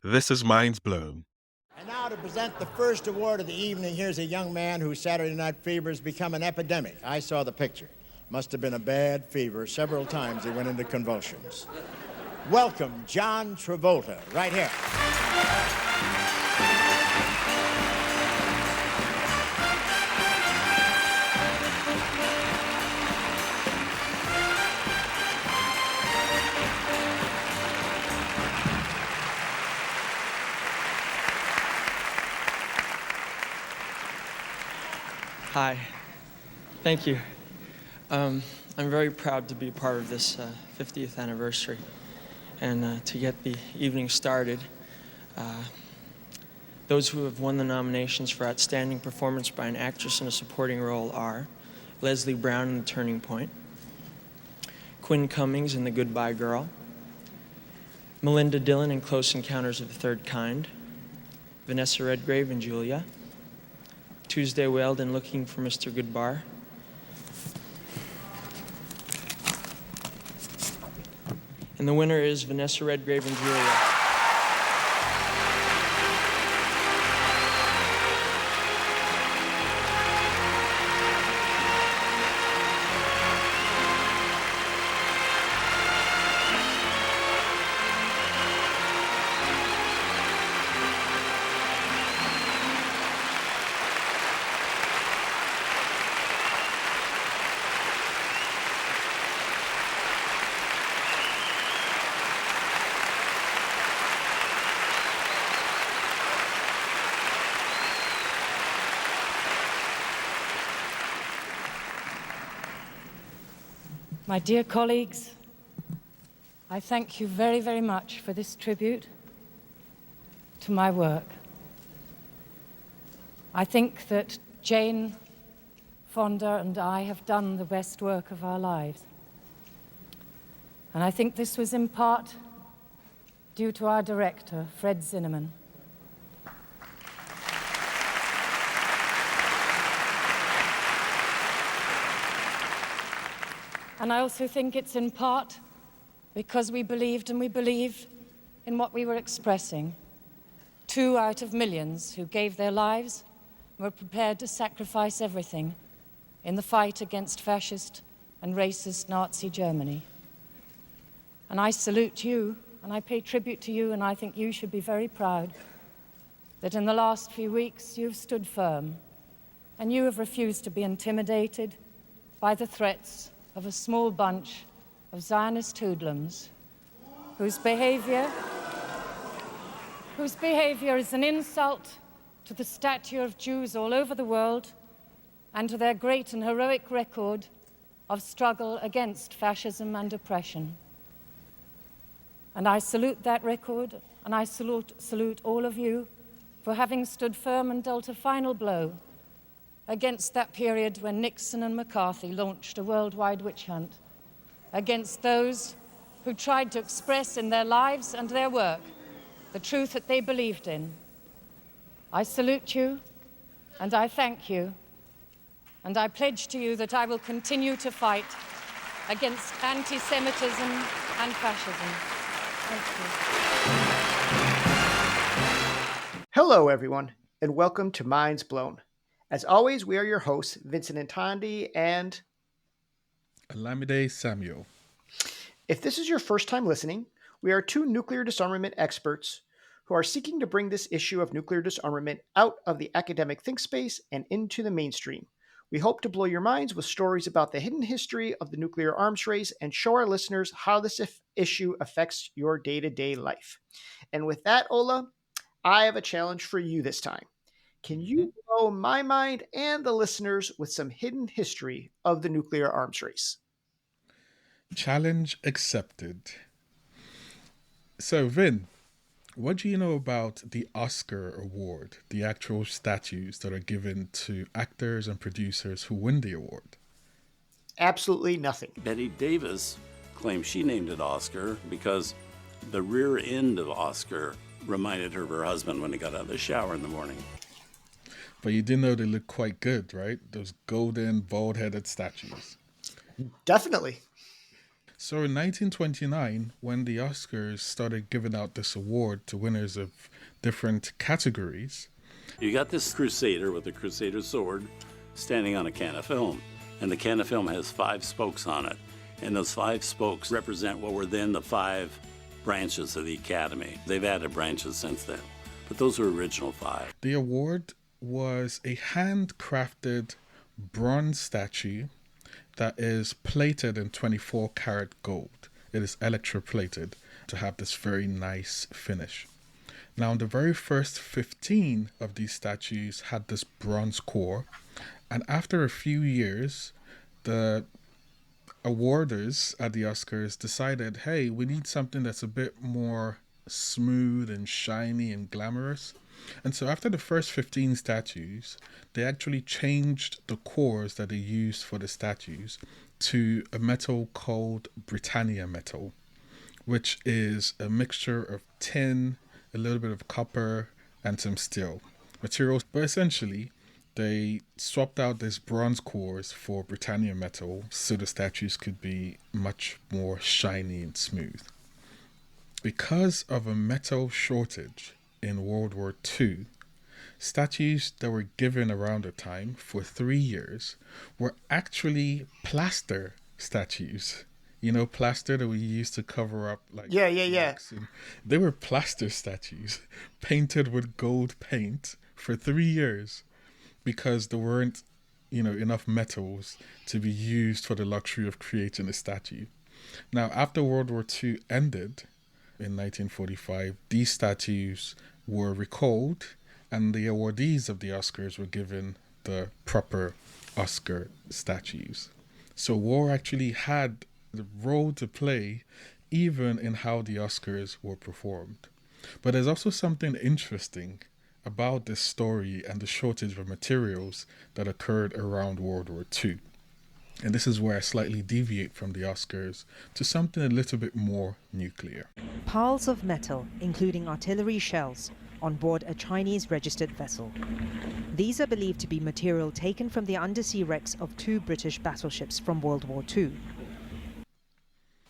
This is Minds Blown. And now to present the first award of the evening, here's a young man whose Saturday night fever has become an epidemic. I saw the picture. Must have been a bad fever. Several times he went into convulsions. Welcome, John Travolta, right here. Hi. Thank you. I'm very proud to be part of this 50th anniversary and to get the evening started. Those who have won the nominations for Outstanding Performance by an Actress in a Supporting Role are Leslie Brown in The Turning Point, Quinn Cummings in The Goodbye Girl, Melinda Dillon in Close Encounters of the Third Kind, Vanessa Redgrave in Julia, Tuesday Weld in Looking for Mr. Goodbar, and the winner is Vanessa Redgrave in Julia. My dear colleagues, I thank you very, very much for this tribute to my work. I think that Jane Fonda and I have done the best work of our lives. And I think this was in part due to our director, Fred Zinnemann. And I also think it's in part because we believed and we believe in what we were expressing. 2 out of millions who gave their lives and were prepared to sacrifice everything in the fight against fascist and racist Nazi Germany. And I salute you, and I pay tribute to you, and I think you should be very proud that in the last few weeks you've stood firm and you have refused to be intimidated by the threats of a small bunch of Zionist hoodlums whose behavior is an insult to the stature of Jews all over the world and to their great and heroic record of struggle against fascism and oppression. And I salute that record, and I salute all of you for having stood firm and dealt a final blow against that period when Nixon and McCarthy launched a worldwide witch hunt against those who tried to express in their lives and their work the truth that they believed in. I salute you, and I thank you, and I pledge to you that I will continue to fight against anti-Semitism and fascism. Thank you. Hello, everyone, and welcome to Minds Blown. As always, we are your hosts, Vincent Ntandi, and Olamide Samuel. if this is your first time listening, we are 2 nuclear disarmament experts who are seeking to bring this issue of nuclear disarmament out of the academic think space and into the mainstream. We hope to blow your minds with stories about the hidden history of the nuclear arms race and show our listeners how this issue affects your day-to-day life. And with that, Ola, I have a challenge for you this time. Can you blow my mind and the listeners with some hidden history of the nuclear arms race? Challenge accepted. So, Vin, what do you know about the Oscar award, the actual statues that are given to actors and producers who win the award? Absolutely nothing. Betty Davis claims she named it Oscar because the rear end of Oscar reminded her of her husband when he got out of the shower in the morning. But you do know they look quite good, right? Those golden, bald-headed statues. Definitely. So in 1929, when the Oscars started giving out this award to winners of different categories, You got this crusader with a crusader sword standing on a can of film, and the can of film has 5 spokes on it, and those 5 spokes represent what were then the 5 branches of the Academy. They've added branches since then, but those were original 5. the award was a handcrafted bronze statue that is plated in 24 karat gold. It is electroplated to have this very nice finish. Now, the very first 15 of these statues had this bronze core, and after a few years, the awarders at the Oscars decided, hey, we need something that's a bit more smooth and shiny and glamorous. And so after the first 15 statues, they actually changed the cores that they used for the statues to a metal called Britannia metal, which is a mixture of tin, a little bit of copper, and some steel materials. But essentially, they swapped out these bronze cores for Britannia metal so the statues could be much more shiny and smooth. Because of a metal shortage in World War II, statues that were given around the time for 3 years were actually plaster statues. You know, plaster that we used to cover up like Yeah. marks, and they were plaster statues painted with gold paint for 3 years because there weren't, enough metals to be used for the luxury of creating a statue. Now, after World War II ended in 1945, these statues were recalled and the awardees of the Oscars were given the proper Oscar statues. So war actually had the role to play even in how the Oscars were performed. But there's also something interesting about this story and the shortage of materials that occurred around World War II. And this is where I slightly deviate from the Oscars to something a little bit more nuclear. Piles of metal, including artillery shells, on board a Chinese registered vessel. These are believed to be material taken from the undersea wrecks of 2 British battleships from World War II.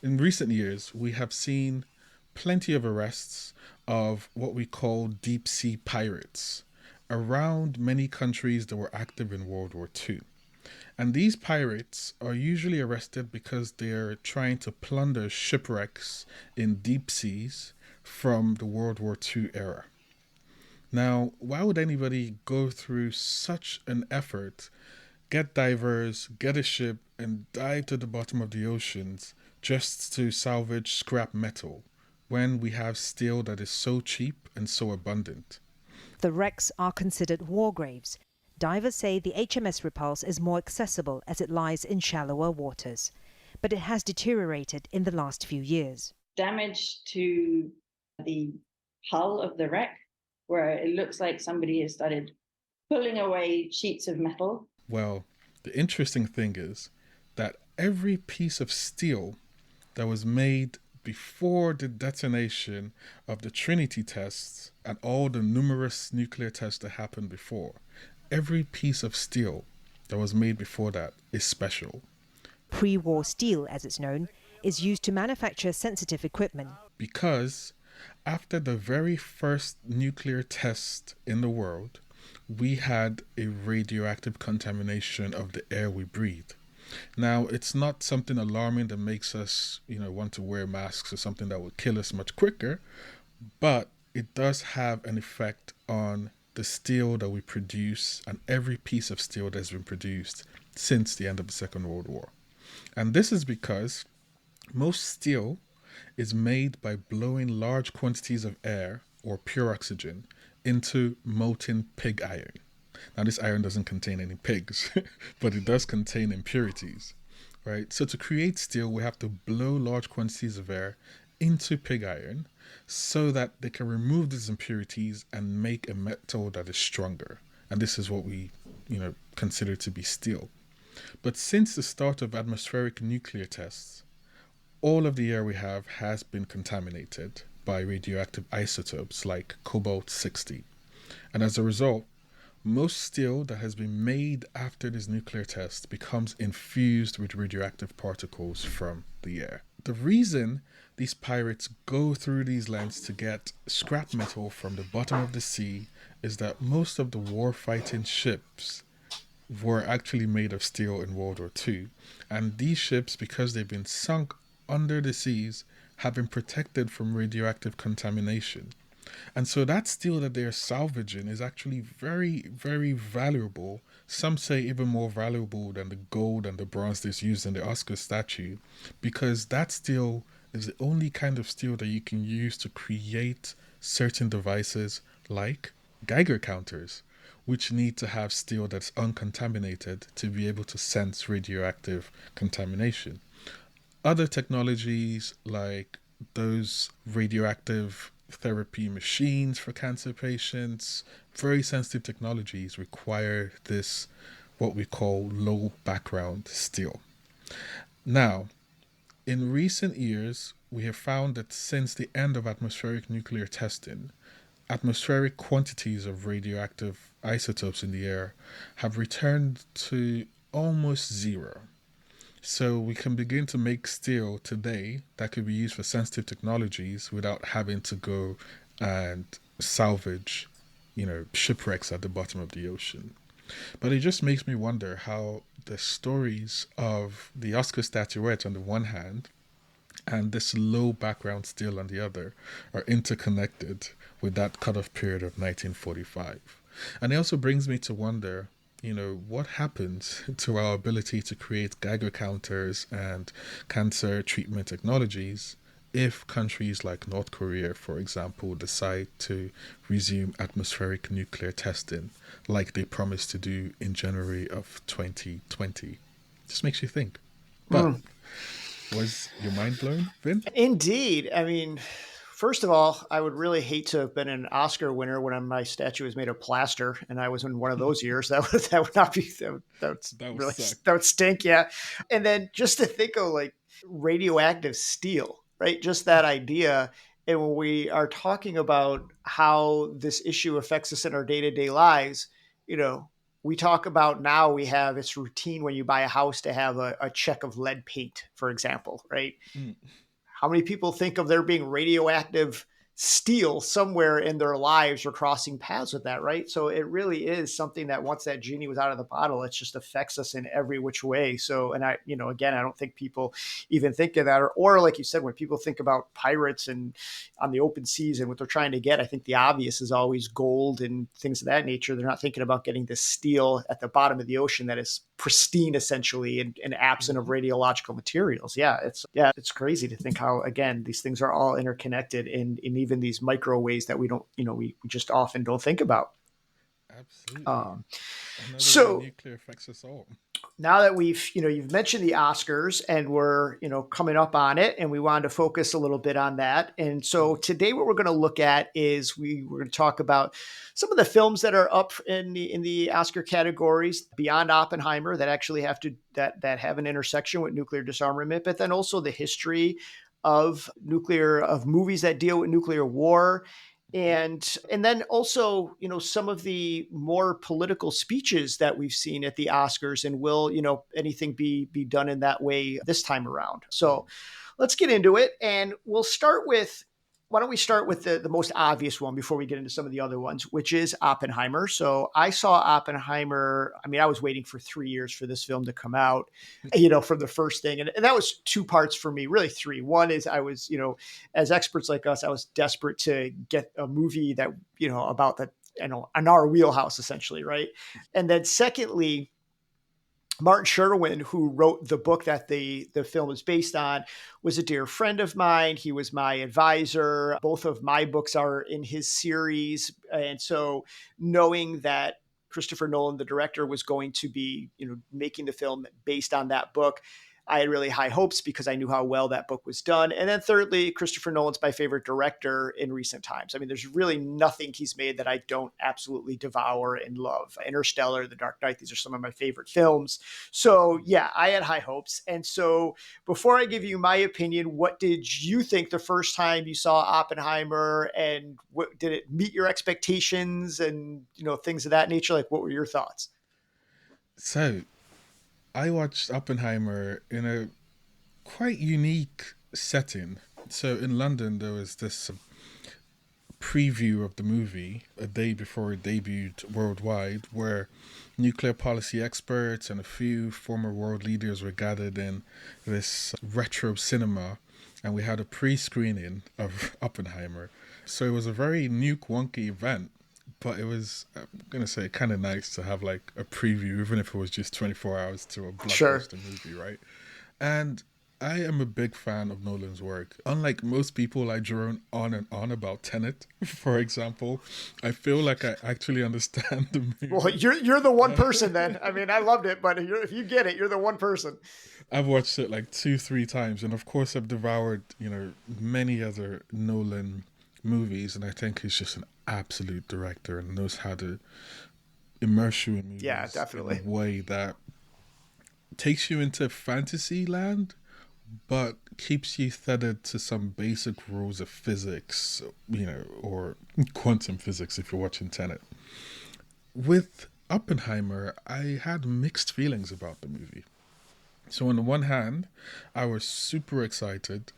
In recent years, we have seen plenty of arrests of what we call deep sea pirates around many countries that were active in World War II. And these pirates are usually arrested because they're trying to plunder shipwrecks in deep seas from the World War II era. Now, why would anybody go through such an effort, get divers, get a ship, and dive to the bottom of the oceans just to salvage scrap metal when we have steel that is so cheap and so abundant? The wrecks are considered war graves. Divers say the HMS Repulse is more accessible as it lies in shallower waters, but it has deteriorated in the last few years. Damage to the hull of the wreck, where it looks like somebody has started pulling away sheets of metal. Well, the interesting thing is that every piece of steel that was made before the detonation of the Trinity tests and all the numerous nuclear tests that happened before, every piece of steel that was made before that is special. Pre-war steel, as it's known, is used to manufacture sensitive equipment. Because after the very first nuclear test in the world, we had a radioactive contamination of the air we breathe. Now, it's not something alarming that makes us, want to wear masks or something that will kill us much quicker, but it does have an effect on the steel that we produce and every piece of steel that's been produced since the end of the Second World War. And this is because most steel is made by blowing large quantities of air or pure oxygen into molten pig iron. Now, this iron doesn't contain any pigs, but it does contain impurities, right? So to create steel, we have to blow large quantities of air into pig iron so that they can remove these impurities and make a metal that is stronger. And this is what we, consider to be steel. But since the start of atmospheric nuclear tests, all of the air we have has been contaminated by radioactive isotopes like cobalt-60. And as a result, most steel that has been made after these nuclear tests becomes infused with radioactive particles from the air. the reason these pirates go through these lands to get scrap metal from the bottom of the sea is that most of the war fighting ships were actually made of steel in World War II. And these ships, because they've been sunk under the seas, have been protected from radioactive contamination. And so that steel that they're salvaging is actually very, very valuable. Some say even more valuable than the gold and the bronze that's used in the Oscar statue, because that steel is the only kind of steel that you can use to create certain devices like Geiger counters, which need to have steel that's uncontaminated to be able to sense radioactive contamination. Other technologies like those radioactive therapy machines for cancer patients, very sensitive technologies require this, what we call low background steel. Now, in recent years, we have found that since the end of atmospheric nuclear testing, atmospheric quantities of radioactive isotopes in the air have returned to almost zero. So we can begin to make steel today that could be used for sensitive technologies without having to go and salvage, shipwrecks at the bottom of the ocean. But it just makes me wonder how the stories of the Oscar statuette on the one hand and this low background steel on the other are interconnected with that cutoff period of 1945. And it also brings me to wonder, what happens to our ability to create Geiger counters and cancer treatment technologies if countries like North Korea, for example, decide to resume atmospheric nuclear testing like they promised to do in January of 2020. Just makes you think. But was your mind blown, Vin? Indeed. I mean, first of all, I would really hate to have been an Oscar winner when my statue was made of plaster, and I was in one of those years. That would not be That would really suck. that would stink. Yeah, and then just to think of like radioactive steel, right? Just that idea. And when we are talking about how this issue affects us in our day to day lives, you know, we talk about now we have it's routine when you buy a house to have a check of lead paint, for example, right? Mm. How many people think of there being radioactive steel somewhere in their lives or crossing paths with that, right? So it really is something that once that genie was out of the bottle, it just affects us in every which way. So, and I, again, I don't think people even think of that, or like you said, when people think about pirates and on the open seas and what they're trying to get, I think the obvious is always gold and things of that nature. They're not thinking about getting this steel at the bottom of the ocean that is pristine essentially and absent of radiological materials. It's crazy to think how, again, these things are all interconnected in even these micro ways that we don't, we just often don't think about. Absolutely. Another way So nuclear affects us all. now that we've, you've mentioned the Oscars and we're, coming up on it, and we wanted to focus a little bit on that. And so today what we're going to look at is we're going to talk about some of the films that are up in the Oscar categories beyond Oppenheimer that actually have to, that have an intersection with nuclear disarmament, but then also the history of movies that deal with nuclear war, and then also some of the more political speeches that we've seen at the Oscars, and will anything be done in that way this time around. So let's get into it, and we'll start with, why don't we start with the most obvious one before we get into some of the other ones, which is Oppenheimer. So I saw Oppenheimer. I mean, I was waiting for 3 years for this film to come out, from the first thing. And that was two parts for me, really three. One is I was, as experts like us, I was desperate to get a movie that, about the, in our wheelhouse essentially. Right. And then secondly, Martin Sherwin, who wrote the book that the film is based on, was a dear friend of mine. He was my advisor. Both of my books are in his series. And so knowing that Christopher Nolan, the director, was going to be, making the film based on that book, I had really high hopes because I knew how well that book was done. And then thirdly, Christopher Nolan's my favorite director in recent times. I mean, there's really nothing he's made that I don't absolutely devour and love. Interstellar, The Dark Knight, these are some of my favorite films. So yeah, I had high hopes. And so before I give you my opinion, what did you think the first time you saw Oppenheimer, and did it meet your expectations and, things of that nature? Like, what were your thoughts? So I watched Oppenheimer in a quite unique setting. So in London, there was this preview of the movie a day before it debuted worldwide, where nuclear policy experts and a few former world leaders were gathered in this retro cinema, and we had a pre-screening of Oppenheimer. So it was a very nuke wonky event, but it was, I'm gonna say, kind of nice to have like a preview, even if it was just 24 hours to a Sure. blockbuster movie, right? And I am a big fan of Nolan's work. Unlike most people, I drone on and on about Tenet, for example. I feel like I actually understand the movie. Well, you're the one person then. I mean, I loved it, but if you get it, you're the one person. I've watched it like 2-3 times, and of course I've devoured, many other Nolan movies, and I think he's just an absolute director and knows how to immerse you in movies. Yeah, definitely. In a way that takes you into fantasy land, but keeps you tethered to some basic rules of physics, or quantum physics if you're watching Tenet. With Oppenheimer, I had mixed feelings about the movie. So on the one hand, I was super excited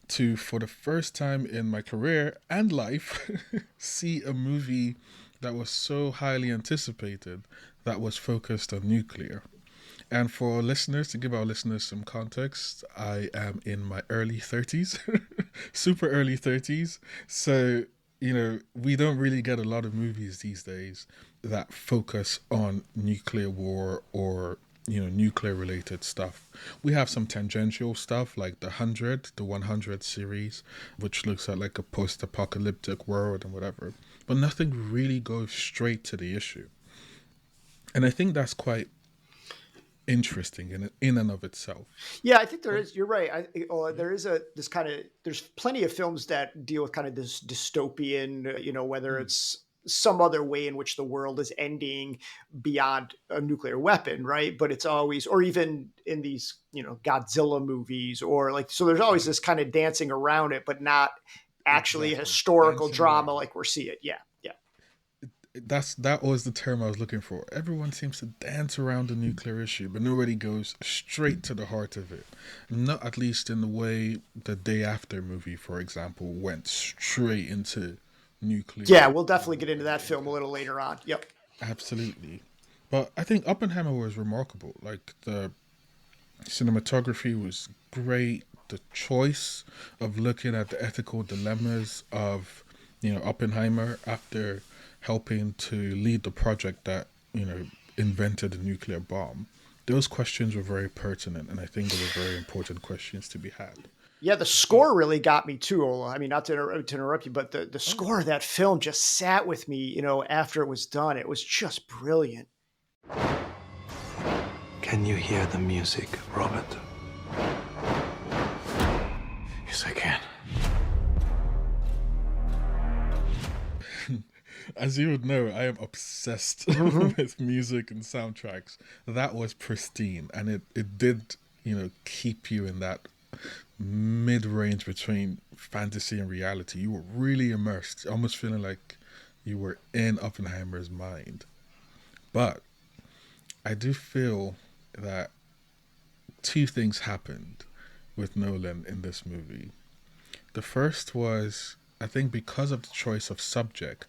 to, for the first time in my career and life, see a movie that was so highly anticipated that was focused on nuclear. And for listeners, to give our listeners some context, I am in my early 30s, super early 30s. So, we don't really get a lot of movies these days that focus on nuclear war or, nuclear related stuff. We have some tangential stuff like the 100 series, which looks at like a post-apocalyptic world and whatever. But nothing really goes straight to the issue. And I think that's quite interesting in and of itself. Yeah, I think there is. You're right. There is there's plenty of films that deal with kind of this dystopian, whether it's some other way in which the world is ending beyond a nuclear weapon, right? But it's always, or even in these, Godzilla movies, or like, so there's always this kind of dancing around it, but not actually a historical Dancing drama around. like we're seeing it. Yeah. That was the term I was looking for. Everyone seems to dance around the nuclear issue, but nobody goes straight to the heart of it. Not at least in the way the Day After movie, for example, went straight into nuclear. Yeah, we'll definitely get into that film a little later on. Yep. Absolutely. But I think Oppenheimer was remarkable. Like, the cinematography was great. The choice of looking at the ethical dilemmas of, Oppenheimer after helping to lead the project that, invented the nuclear bomb. Those questions were very pertinent, and I think they were very important questions to be had. Yeah, the score really got me too, Ola. I mean, not to interrupt you, but the score of that film just sat with me, after it was done. It was just brilliant. Can you hear the music, Robert? Yes, I can. As you would know, I am obsessed with music and soundtracks. That was pristine, and it did, keep you in that mid-range between fantasy and reality. You were really immersed, almost feeling like you were in Oppenheimer's mind. But I do feel that two things happened with Nolan in this movie. The first was, I think, because of the choice of subject,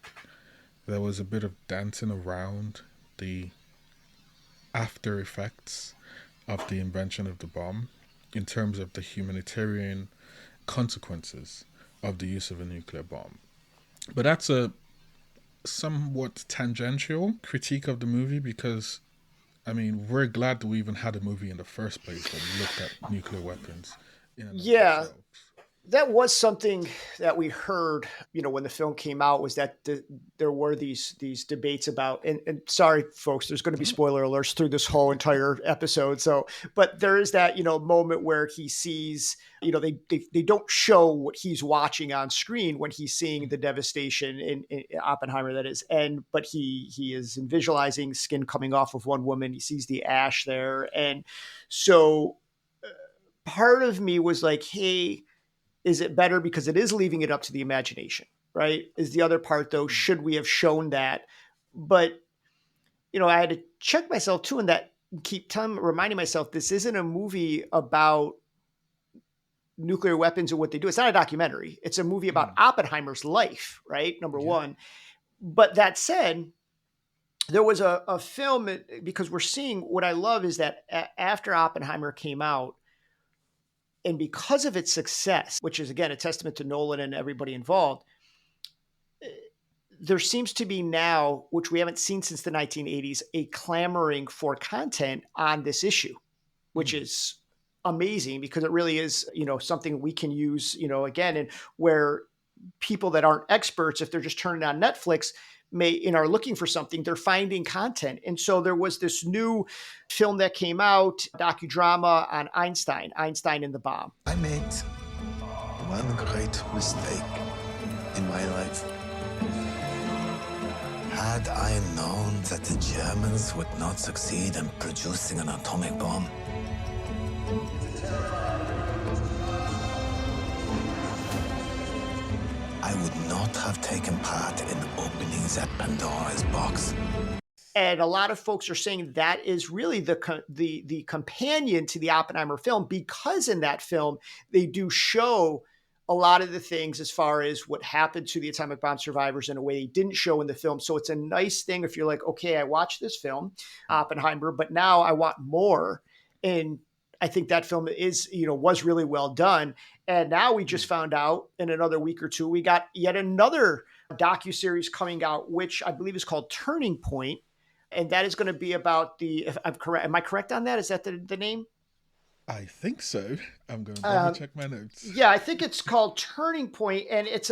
there was a bit of dancing around the after effects of the invention of the bomb in terms of the humanitarian consequences of the use of a nuclear bomb. But that's a somewhat tangential critique of the movie because, we're glad that we even had a movie in the first place that looked at nuclear weapons. Yeah. That was something that we heard, when the film came out, was that there were these debates about, and sorry, folks, there's going to be spoiler alerts through this whole entire episode. So, but there is that, moment where he sees, they don't show what he's watching on screen when he's seeing the devastation in Oppenheimer, that is. But he is visualizing skin coming off of one woman. He sees the ash there. And so part of me was like, hey, is it better because it is leaving it up to the imagination, right? Is the other part, though, should we have shown that? But, I had to check myself too, and that reminding myself, this isn't a movie about nuclear weapons and what they do. It's not a documentary. It's a movie about Oppenheimer's life, right? Number one. But that said, there was a film, because we're seeing, what I love is that after Oppenheimer came out, and because of its success, which is, again, a testament to Nolan and everybody involved, there seems to be now, which we haven't seen since the 1980s, a clamoring for content on this issue, which is amazing, because it really is, something we can use, again, and where people that aren't experts, if they're just turning on Netflix, are looking for something, they're finding content. And so there was this new film that came out, docudrama on Einstein and the bomb. I made one great mistake in my life. Had I known that the Germans would not succeed in producing an atomic bomb, I would not have taken part in opening that Pandora's box. And a lot of folks are saying that is really the companion to the Oppenheimer film, because in that film, they do show a lot of the things as far as what happened to the atomic bomb survivors in a way they didn't show in the film. So it's a nice thing if you're like, okay, I watched this film, Oppenheimer, but now I want more. And I think that film was really well done. And now we just found out in another week or two, we got yet another docuseries coming out, which I believe is called Turning Point. And that is going to be about if I'm correct. Am I correct on that? Is that the name? I think so. I'm going to double check my notes. Yeah, I think it's called Turning Point, and it's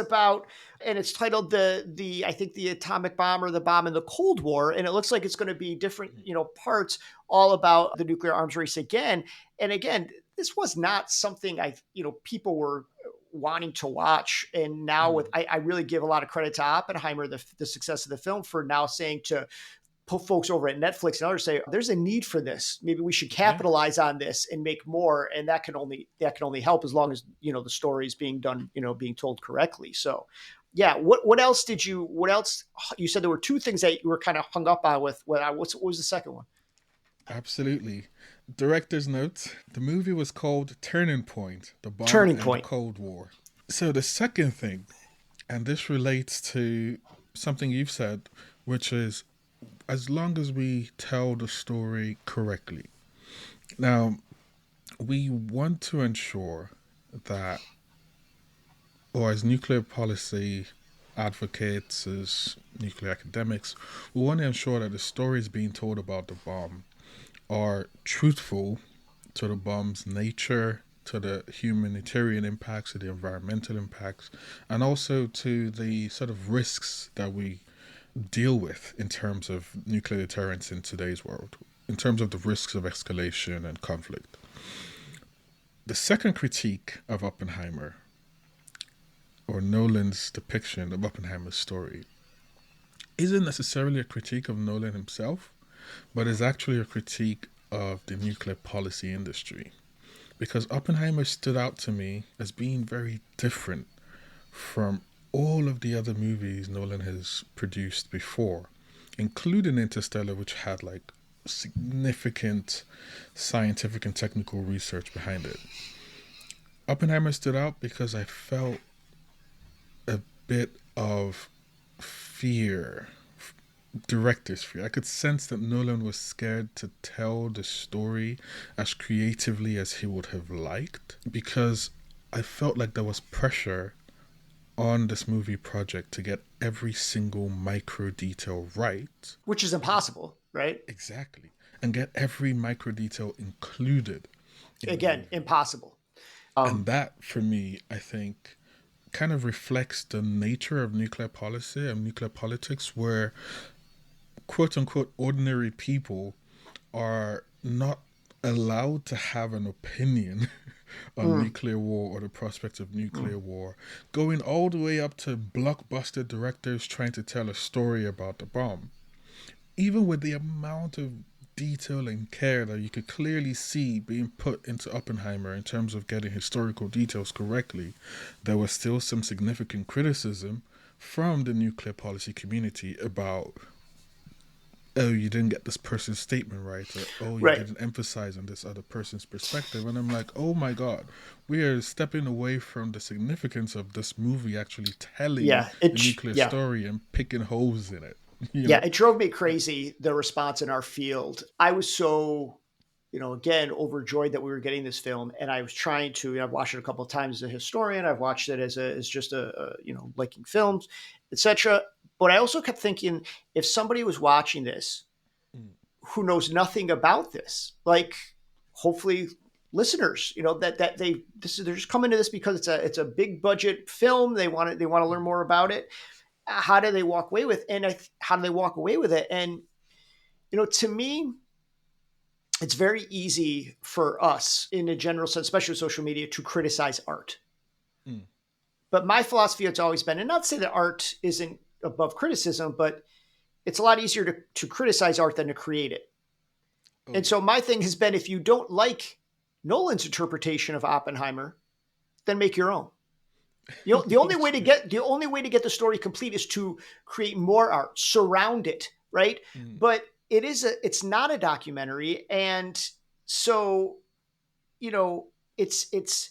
titled the atomic bomb, or the bomb in the Cold War. And it looks like it's going to be different, parts all about the nuclear arms race again. And again, this was not something people were wanting to watch. And now I really give a lot of credit to Oppenheimer, the success of the film, for now saying to put folks over at Netflix and others, say there's a need for this. Maybe we should capitalize on this and make more. And that can only help as long as, the story is being done, being told correctly. So yeah. What else you said there were two things that you were kind of hung up on with. What was the second one? Absolutely. Director's note. The movie was called Turning Point, the bomb in the Cold War. So the second thing, and this relates to something you've said, which is, as long as we tell the story correctly. Now, we want to ensure that, or as nuclear policy advocates, as nuclear academics, we want to ensure that the stories being told about the bomb are truthful to the bomb's nature, to the humanitarian impacts, to the environmental impacts, and also to the sort of risks that we deal with in terms of nuclear deterrence in today's world, in terms of the risks of escalation and conflict. The second critique of Oppenheimer, or Nolan's depiction of Oppenheimer's story, isn't necessarily a critique of Nolan himself, but is actually a critique of the nuclear policy industry. Because Oppenheimer stood out to me as being very different from all of the other movies Nolan has produced before, including Interstellar, which had significant scientific and technical research behind it. Oppenheimer stood out because I felt a bit of fear, director's fear. I could sense that Nolan was scared to tell the story as creatively as he would have liked, because I felt like there was pressure on this movie project to get every single micro detail right. Which is impossible, right? Exactly. And get every micro detail included. Again, impossible. And that, for me, I think, kind of reflects the nature of nuclear policy and nuclear politics, where quote-unquote ordinary people are not allowed to have an opinion on nuclear war or the prospects of nuclear war, going all the way up to blockbuster directors trying to tell a story about the bomb. Even with the amount of detail and care that you could clearly see being put into Oppenheimer in terms of getting historical details correctly, there was still some significant criticism from the nuclear policy community about oh, you didn't get this person's statement right, or oh, you Right. didn't emphasize on this other person's perspective. And I'm like, oh my God, we are stepping away from the significance of this movie actually telling Yeah, the nuclear yeah. story and picking holes in it. You Yeah, know? it drove me crazy, the response in our field. I was so, again, overjoyed that we were getting this film. And I was trying to, I've watched it a couple of times as a historian. I've watched it as just liking films, etc. But I also kept thinking, if somebody was watching this who knows nothing about this, like hopefully listeners, that they're just coming to this because it's a big budget film. They want to learn more about it. How do they walk away with how do they walk away with it? And to me, it's very easy for us in a general sense, especially with social media, to criticize art. But my philosophy has always been, and not to say that art isn't above criticism, but it's a lot easier to criticize art than to create it. And so my thing has been, if you don't like Nolan's interpretation of Oppenheimer, then make your own. The only way to get the story complete is to create more art, surround it, right? But it's not a documentary, and so it's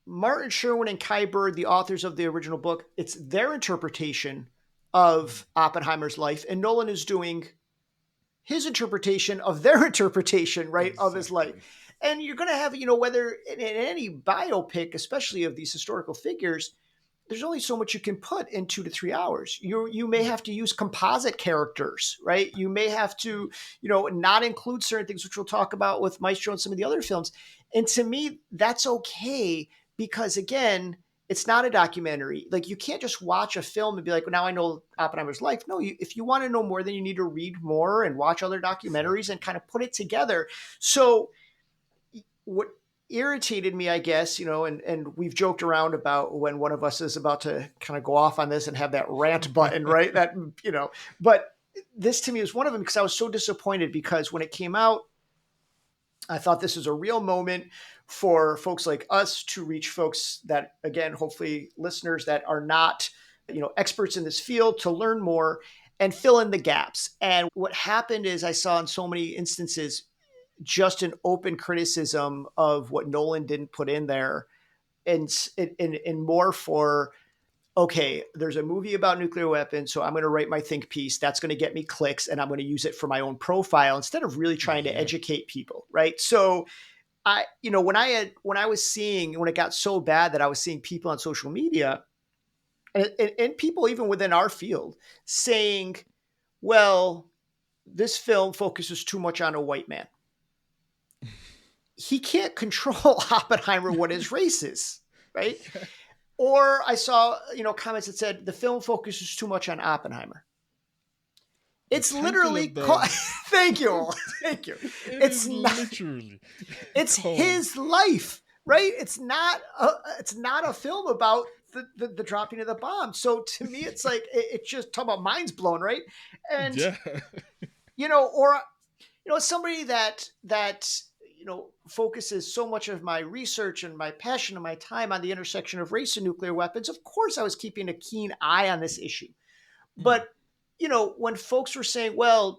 Martin Sherwin and Kai Bird, the authors of the original book. It's their interpretation of Oppenheimer's life, and Nolan is doing his interpretation of their interpretation, right, of his life. And you're going to have, whether in any biopic, especially of these historical figures, there's only so much you can put in 2 to 3 hours. You may have to use composite characters, right? You may have to, not include certain things, which we'll talk about with Maestro and some of the other films. And to me, that's okay because, again, it's not a documentary. Like, you can't just watch a film and be like, well, now I know Oppenheimer's life. No, if you want to know more, then you need to read more and watch other documentaries and kind of put it together. So what irritated me, I guess, and we've joked around about when one of us is about to kind of go off on this and have that rant button, right? That, but this to me is one of them because I was so disappointed because when it came out, I thought this was a real moment for folks like us to reach folks that, again, hopefully listeners that are not, experts in this field, to learn more and fill in the gaps. And what happened is I saw in so many instances just an open criticism of what Nolan didn't put in there, and more for, okay, there's a movie about nuclear weapons, so I'm going to write my think piece. That's going to get me clicks, and I'm going to use it for my own profile instead of really trying to educate people, right? So when it got so bad that I was seeing people on social media and people even within our field saying, well, this film focuses too much on a white man. He can't control Oppenheimer what his race is, right? Or I saw, comments that said the film focuses too much on Oppenheimer. It's literally thank you. It's not literally. It's his life, right? It's not a film about the dropping of the bomb. So to me, it's like it's just talk about minds blown, right? And somebody that focuses so much of my research and my passion and my time on the intersection of race and nuclear weapons. Of course, I was keeping a keen eye on this issue. But, when folks were saying, well,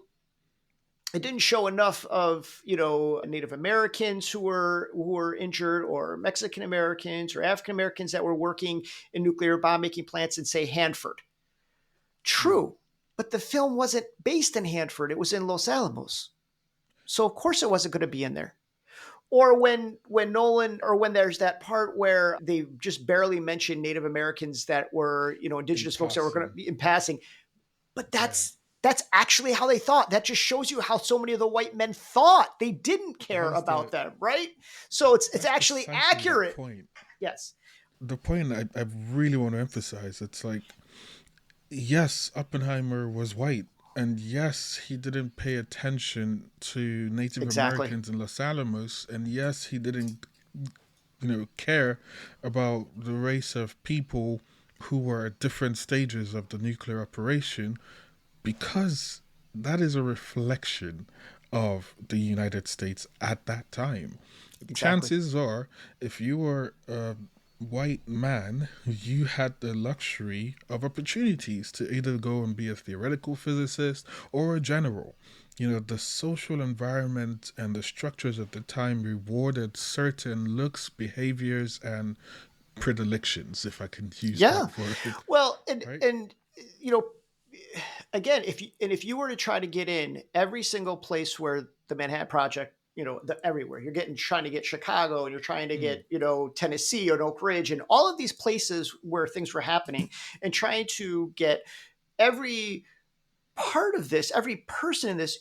it didn't show enough of, Native Americans who were injured, or Mexican Americans or African Americans that were working in nuclear bomb making plants in, say, Hanford. True. But the film wasn't based in Hanford. It was in Los Alamos. So of course it wasn't going to be in there. Or when Nolan, or when there's that part where they just barely mention Native Americans that were, indigenous folks that were going to be in passing. But that's actually how they thought. That just shows you how so many of the white men thought. They didn't care about them, right? So it's actually accurate. Point. Yes. The point I really want to emphasize, it's like, yes, Oppenheimer was white. And yes, he didn't pay attention to Native Americans in Los Alamos. And yes, he didn't, care about the race of people who were at different stages of the nuclear operation, because that is a reflection of the United States at that time. Exactly. Chances are, if you were a white man, you had the luxury of opportunities to either go and be a theoretical physicist or a general. The social environment and the structures at the time rewarded certain looks, behaviors, and predilections, if I can use Yeah. that word. Well, Right? and you know, again, if you were to try to get in every single place where the Manhattan Project, everywhere you're trying to get Chicago, and you're trying to get Tennessee or Oak Ridge, and all of these places where things were happening, and trying to get every part of this, every person in this,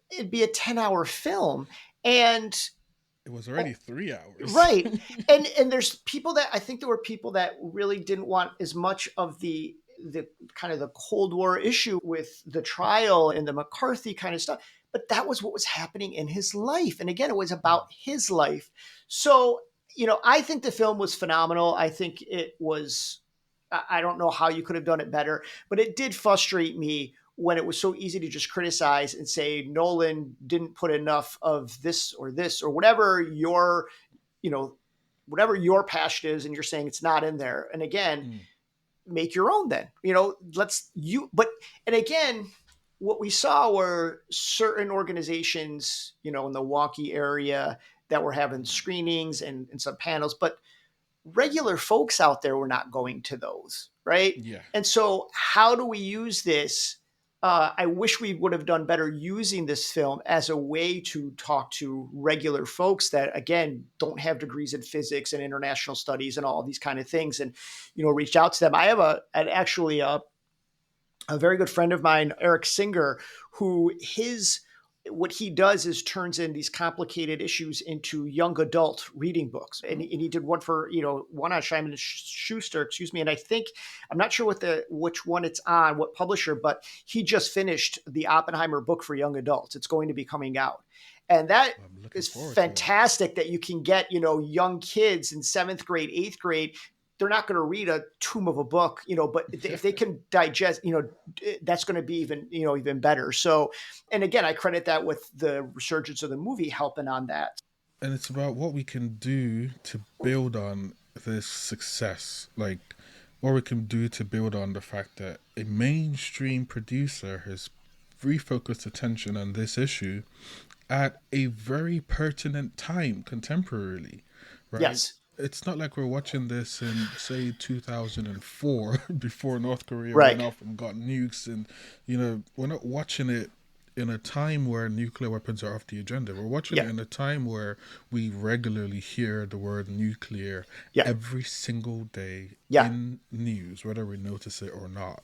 it'd be a 10-hour film, and It was already 3 hours. right. And there's people that I think there were people that really didn't want as much of the kind of the Cold War issue with the trial and the McCarthy kind of stuff. But that was what was happening in his life. And again, it was about his life. So, I think the film was phenomenal. I think it was, I don't know how you could have done it better, but it did frustrate me when it was so easy to just criticize and say Nolan didn't put enough of this or whatever whatever your passion is, and you're saying it's not in there. And again, make your own then. And again, what we saw were certain organizations, in the Milwaukee area that were having screenings and some panels, but regular folks out there were not going to those, right? Yeah. And so how do we use this? I wish we would have done better using this film as a way to talk to regular folks that, again, don't have degrees in physics and international studies and all these kind of things, and, reach out to them. I have actually a very good friend of mine, Eric Singer, who what he does is turns in these complicated issues into young adult reading books. And he did one for, one on Simon Schuster, and I think, I'm not sure which one it's on, what publisher, but he just finished the Oppenheimer book for young adults. It's going to be coming out. And that is fantastic that you can get, young kids in 7th grade, 8th grade. They're not going to read a tomb of a book, but if they can digest, that's going to be even better. So, and again, I credit that with the resurgence of the movie helping on that. And it's about what we can do to build on this success. Like, what we can do to build on the fact that a mainstream producer has refocused attention on this issue at a very pertinent time contemporarily, right? Yes. It's not like we're watching this in, say, 2004, before North Korea right. went off and got nukes. And, we're not watching it in a time where nuclear weapons are off the agenda. We're watching it in a time where we regularly hear the word nuclear every single day in news, whether we notice it or not.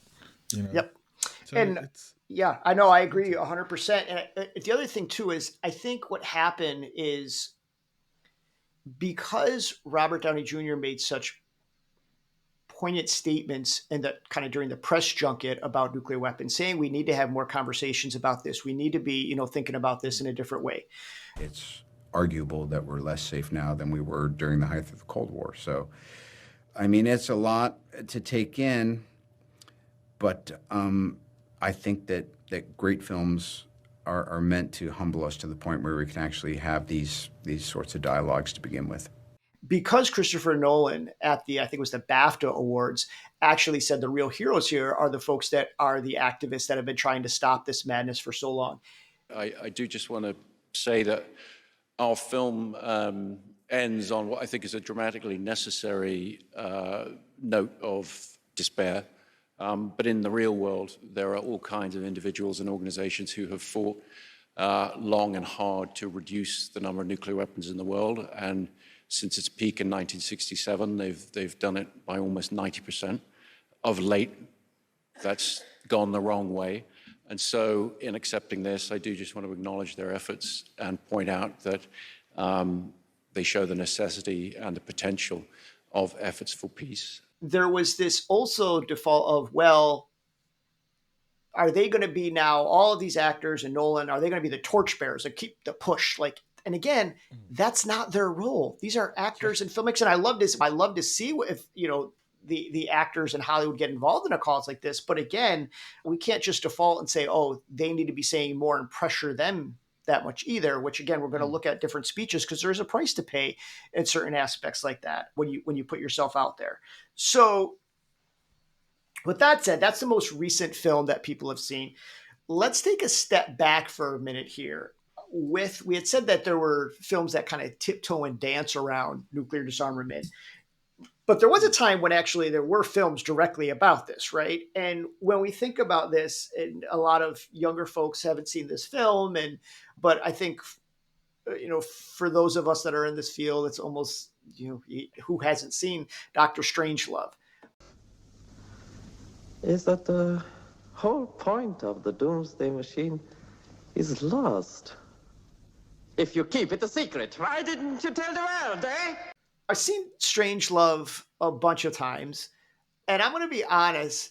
Yep. So and I know, I agree 100%. And the other thing too is, I think what happened is, because Robert Downey Jr. made such poignant statements during the press junket about nuclear weapons, saying we need to have more conversations about this. We need to be, thinking about this in a different way. It's arguable that we're less safe now than we were during the height of the Cold War. So, it's a lot to take in, but I think that great films are meant to humble us to the point where we can actually have these sorts of dialogues to begin with. Because Christopher Nolan at I think it was the BAFTA Awards, actually said the real heroes here are the folks that are the activists that have been trying to stop this madness for so long. I do just want to say that our film ends on what I think is a dramatically necessary note of despair. But in the real world, there are all kinds of individuals and organizations who have fought long and hard to reduce the number of nuclear weapons in the world. And since its peak in 1967, they've done it by almost 90%. Of late, that's gone the wrong way. And so in accepting this, I do just want to acknowledge their efforts and point out that they show the necessity and the potential of efforts for peace. There was this also default of, well, are they going to be now, all of these actors and Nolan, are they going to be the torchbearers that keep the push? And again, that's not their role. These are actors and filmmakers. And I love this. I love to see if, the actors in Hollywood get involved in a cause like this. But again, we can't just default and say, oh, they need to be saying more and pressure them that much either, which again, we're going to look at different speeches because there's a price to pay in certain aspects like that when you put yourself out there. So with that said, that's the most recent film that people have seen. Let's take a step back for a minute here. We had said that there were films that kind of tiptoe and dance around nuclear disarmament. But there was a time when actually there were films directly about this, right? And when we think about this, and a lot of younger folks haven't seen this film, but I think, for those of us that are in this field, it's almost, who hasn't seen Dr. Strangelove? Is that the whole point of the Doomsday Machine is lost? If you keep it a secret, why didn't you tell the world, eh? I've seen Strangelove a bunch of times, and I'm going to be honest,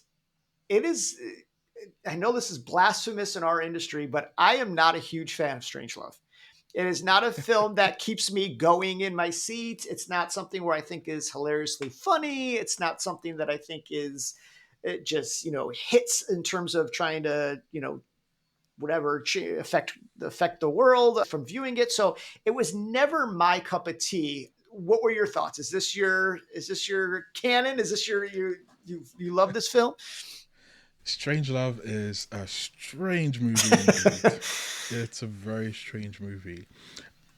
I know this is blasphemous in our industry, but I am not a huge fan of Strangelove. It is not a film that keeps me going in my seat. It's not something where I think is hilariously funny. It's not something that I think is, it just, hits in terms of trying to, whatever, affect the world from viewing it. So it was never my cup of tea. What were your thoughts? Is this your canon? Is this you love this film? Strangelove is a strange movie indeed. It's a very strange movie.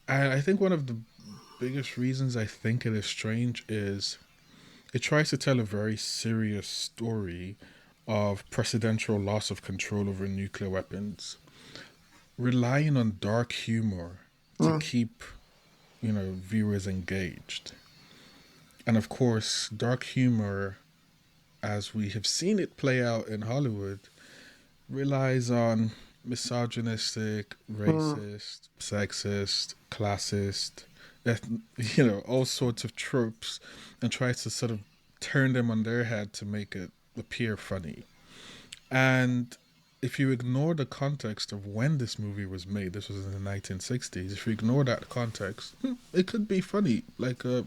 And I think one of the biggest reasons I think it is strange is it tries to tell a very serious story of presidential loss of control over nuclear weapons, relying on dark humor to keep viewers engaged. And of course, dark humor, as we have seen it play out in Hollywood, relies on misogynistic, racist, sexist, classist, all sorts of tropes, and tries to sort of turn them on their head to make it appear funny. And if you ignore the context of when this movie was made, this was in the 1960s, if you ignore that context, it could be funny, like a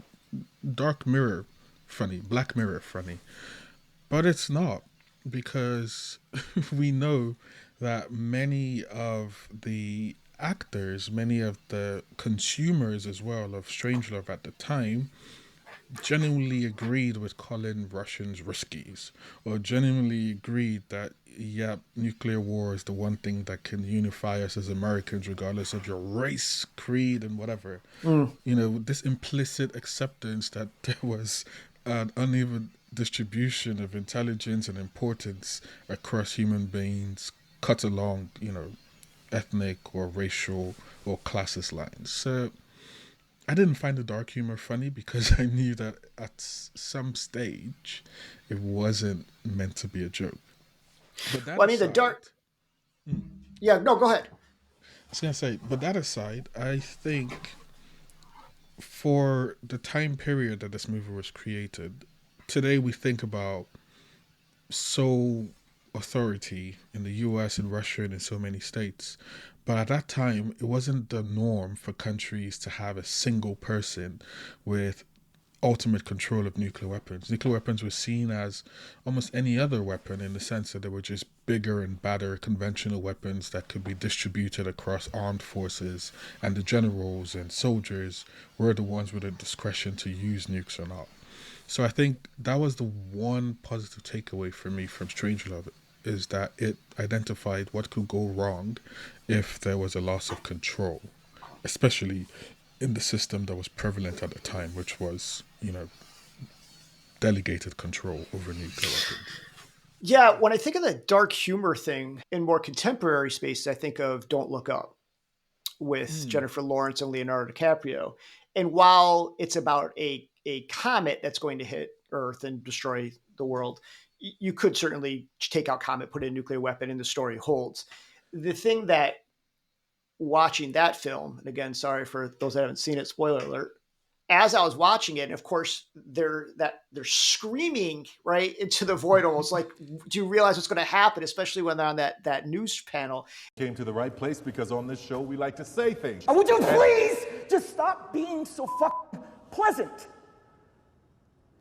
Dark Mirror funny, Black Mirror funny. But it's not, because we know that many of the actors, many of the consumers as well of Strangelove at the time, genuinely agreed with calling Russians riskies, or genuinely agreed that, nuclear war is the one thing that can unify us as Americans, regardless of your race, creed, and whatever. This implicit acceptance that there was an uneven distribution of intelligence and importance across human beings, cut along, ethnic or racial or classist lines. So I didn't find the dark humor funny because I knew that at some stage it wasn't meant to be a joke. But that aside, the dark... Yeah, no, go ahead. I was going to say, but that aside, I think for the time period that this movie was created, today we think about sole authority in the US and Russia and in so many states. But at that time, it wasn't the norm for countries to have a single person with ultimate control of nuclear weapons. Nuclear weapons were seen as almost any other weapon, in the sense that they were just bigger and badder conventional weapons that could be distributed across armed forces, and the generals and soldiers were the ones with the discretion to use nukes or not. So I think that was the one positive takeaway for me from Strangelove, is that it identified what could go wrong if there was a loss of control, especially in the system that was prevalent at the time, which was, delegated control over nuclear weapons. Yeah, when I think of the dark humor thing in more contemporary spaces, I think of Don't Look Up with Jennifer Lawrence and Leonardo DiCaprio. And while it's about a comet that's going to hit Earth and destroy the world, you could certainly take out comet, put in a nuclear weapon, and the story holds. The thing that watching that film, and again, sorry for those that haven't seen it, spoiler alert, as I was watching it, and of course they're screaming right into the void, almost like, do you realize what's going to happen? Especially when they're on that news panel. Came to the right place, because on this show we like to say things. Would you please just stop being so fucking pleasant?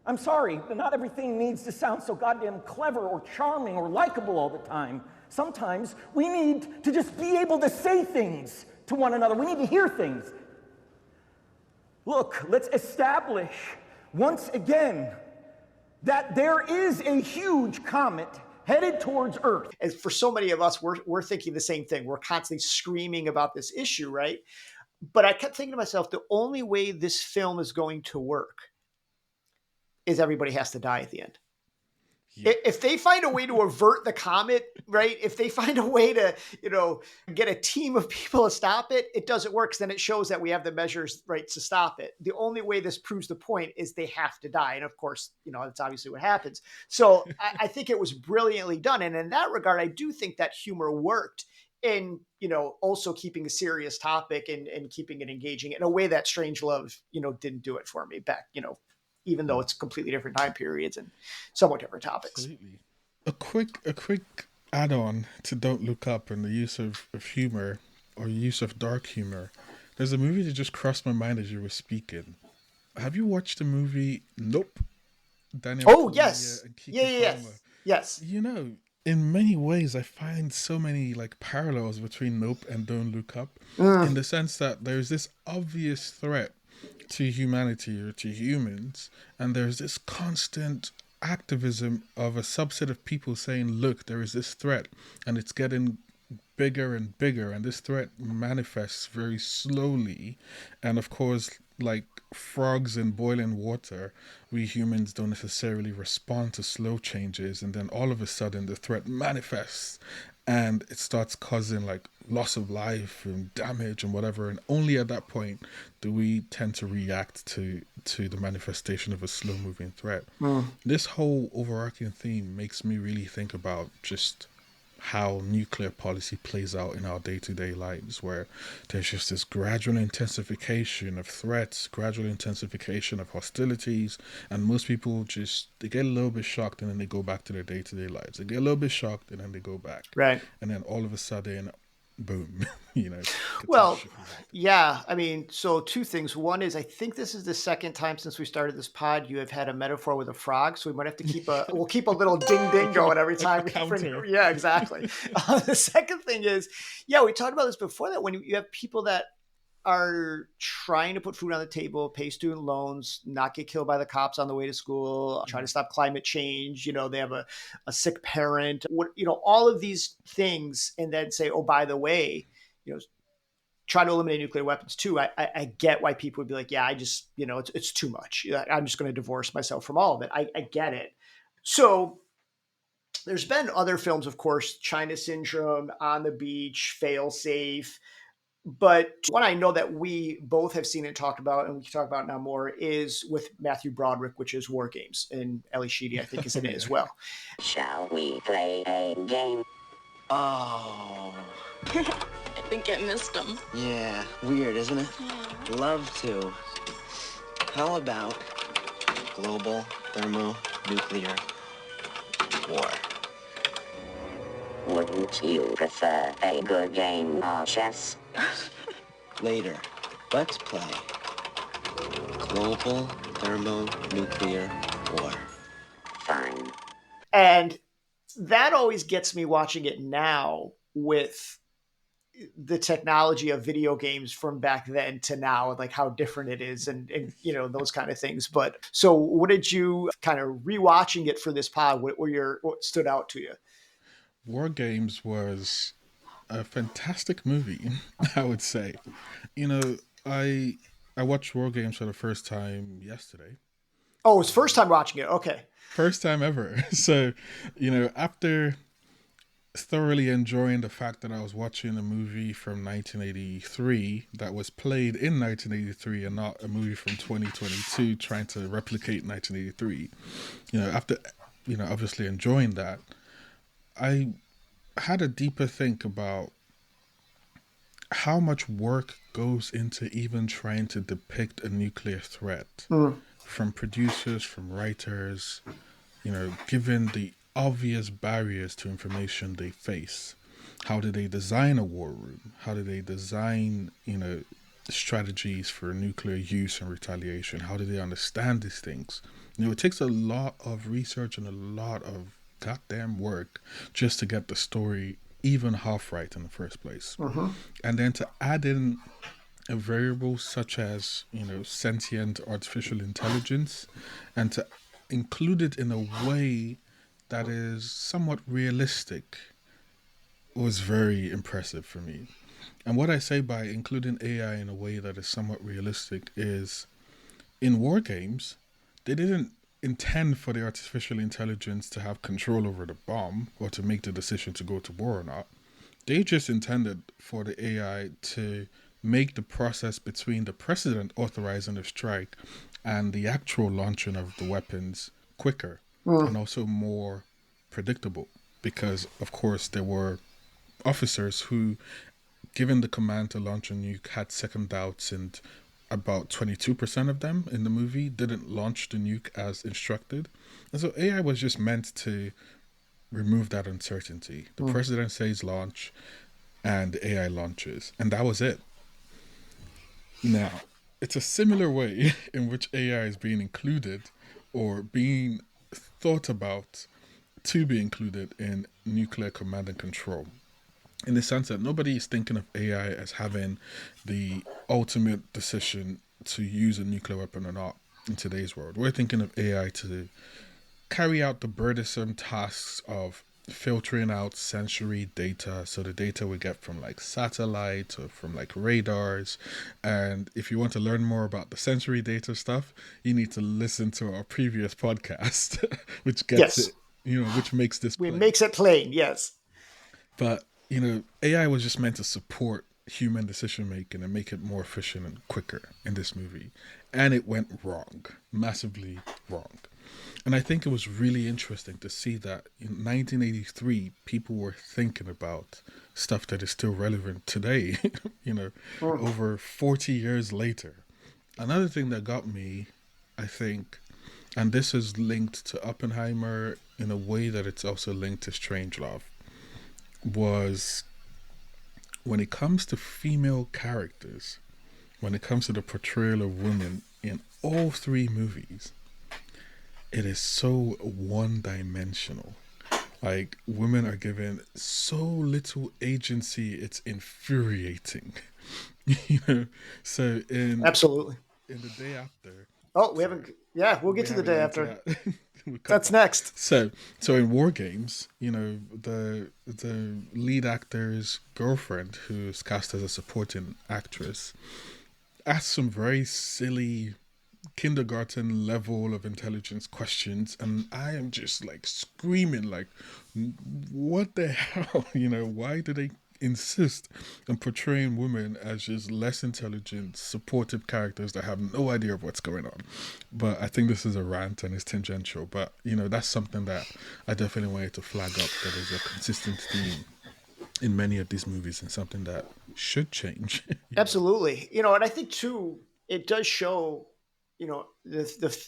I'm sorry, but not everything needs to sound so goddamn clever or charming or likable all the time. Sometimes we need to just be able to say things to one another. We need to hear things. Look, let's establish once again that there is a huge comet headed towards Earth. And for so many of us, we're thinking the same thing. We're constantly screaming about this issue, right? But I kept thinking to myself, the only way this film is going to work is everybody has to die at the end. Yeah. If they find a way to avert the comet, right? If they find a way to, get a team of people to stop it, it doesn't work. Because then it shows that we have the measures, right, to stop it. The only way this proves the point is they have to die. And of course, that's obviously what happens. So I think it was brilliantly done. And in that regard, I do think that humor worked in, also keeping a serious topic and keeping it engaging in a way that Strangelove, didn't do it for me back, even though it's completely different time periods and somewhat different topics. Absolutely. A quick add-on to Don't Look Up and the use of humor or use of dark humor. There's a movie that just crossed my mind as you were speaking. Have you watched the movie Nope? Daniel Kaluuya yes. And Keke Palmer. Yes. In many ways, I find so many parallels between Nope and Don't Look Up in the sense that there's this obvious threat to humanity or to humans, and there's this constant activism of a subset of people saying, look, there is this threat and it's getting bigger and bigger, and this threat manifests very slowly. And of course, like frogs in boiling water, we humans don't necessarily respond to slow changes, and then all of a sudden the threat manifests and it starts causing loss of life and damage and whatever, and only at that point do we tend to react to the manifestation of a slow moving threat. This whole overarching theme makes me really think about just how nuclear policy plays out in our day-to-day lives, where there's just this gradual intensification of threats, gradual intensification of hostilities, and most people they get a little bit shocked and then they go back to their day-to-day lives. They get a little bit shocked and then they go back. Right. And then all of a sudden, boom, Well, yeah. I mean, so two things. One is, I think this is the second time since we started this pod you have had a metaphor with a frog, so we might have to we'll keep a little ding ding going every time. Yeah, exactly. The second thing is, we talked about this before, that when you have people that are trying to put food on the table, pay student loans, not get killed by the cops on the way to school, trying to stop climate change, they have a sick parent, all of these things, and then say, oh, by the way, try to eliminate nuclear weapons too. I get why people would be like, yeah, I just, it's too much. I'm just going to divorce myself from all of it. I get it. So there's been other films, of course, China Syndrome, On the Beach, Fail Safe. But one I know that we both have seen and talked about, and we can talk about now more, is with Matthew Broderick, which is War Games. And Ellie Sheedy, I think, is in it as well. Shall we play a game? Oh. I think I missed him. Yeah, weird, isn't it? Yeah. Love to. How about global thermonuclear war? Wouldn't you prefer a good game of chess? Later, let's play global thermonuclear war. Fine. And that always gets me watching it now with the technology of video games from back then to now, like how different it is and those kind of things. But so what did you kind of rewatching it for this pod? What stood out to you? War Games was a fantastic movie, I would say. I watched War Games for the first time yesterday. Oh, it's first time watching it. Okay. First time ever. So, after thoroughly enjoying the fact that I was watching a movie from 1983 that was played in 1983 and not a movie from 2022 trying to replicate 1983, after, obviously enjoying that, I had a deeper think about how much work goes into even trying to depict a nuclear threat from producers, from writers, given the obvious barriers to information they face. How do they design a war room? How do they design, strategies for nuclear use and retaliation? How do they understand these things? It takes a lot of research and a lot of goddamn work just to get the story even half right in the first place. And then to add in a variable such as, sentient artificial intelligence, and to include it in a way that is somewhat realistic was very impressive for me. And what I say by including AI in a way that is somewhat realistic is, in war games, they didn't intend for the artificial intelligence to have control over the bomb or to make the decision to go to war or not. They just intended for the AI to make the process between the president authorizing the strike and the actual launching of the weapons quicker and also more predictable. Because, of course, there were officers who, given the command to launch a nuke, had second doubts, and about 22% of them in the movie didn't launch the nuke as instructed. And so AI was just meant to remove that uncertainty. The president says launch, and the AI launches. And that was it. Now, it's a similar way in which AI is being included or being thought about to be included in nuclear command and control. In the sense that nobody is thinking of AI as having the ultimate decision to use a nuclear weapon or not in today's world. We're thinking of AI to carry out the burdensome tasks of filtering out sensory data, so the data we get from like satellites or from like radars. And if you want to learn more about the sensory data stuff, you need to listen to our previous podcast, which gets it, which makes this plain. It makes it plain, yes. But AI was just meant to support human decision making and make it more efficient and quicker in this movie, and it went wrong, massively wrong. And I think it was really interesting to see that in 1983, people were thinking about stuff that is still relevant today, over 40 years later. Another thing that got me, I think, and this is linked to Oppenheimer in a way that it's also linked to Strangelove, was when it comes to female characters, when it comes to the portrayal of women in all three movies, it is so one-dimensional. Like, women are given so little agency, it's infuriating. So absolutely in The Day After. Oh, we haven't. Yeah, we'll get to The Day After. That's next. So in War Games, the lead actor's girlfriend, who's cast as a supporting actress, asks some very silly kindergarten level of intelligence questions, and I am just like screaming, like, what the hell? Why do they insist on portraying women as just less intelligent, supportive characters that have no idea of what's going on? But I think this is a rant and it's tangential, but that's something that I definitely wanted to flag up, that is a consistent theme in many of these movies and something that should change. Absolutely. And I think too, it does show, the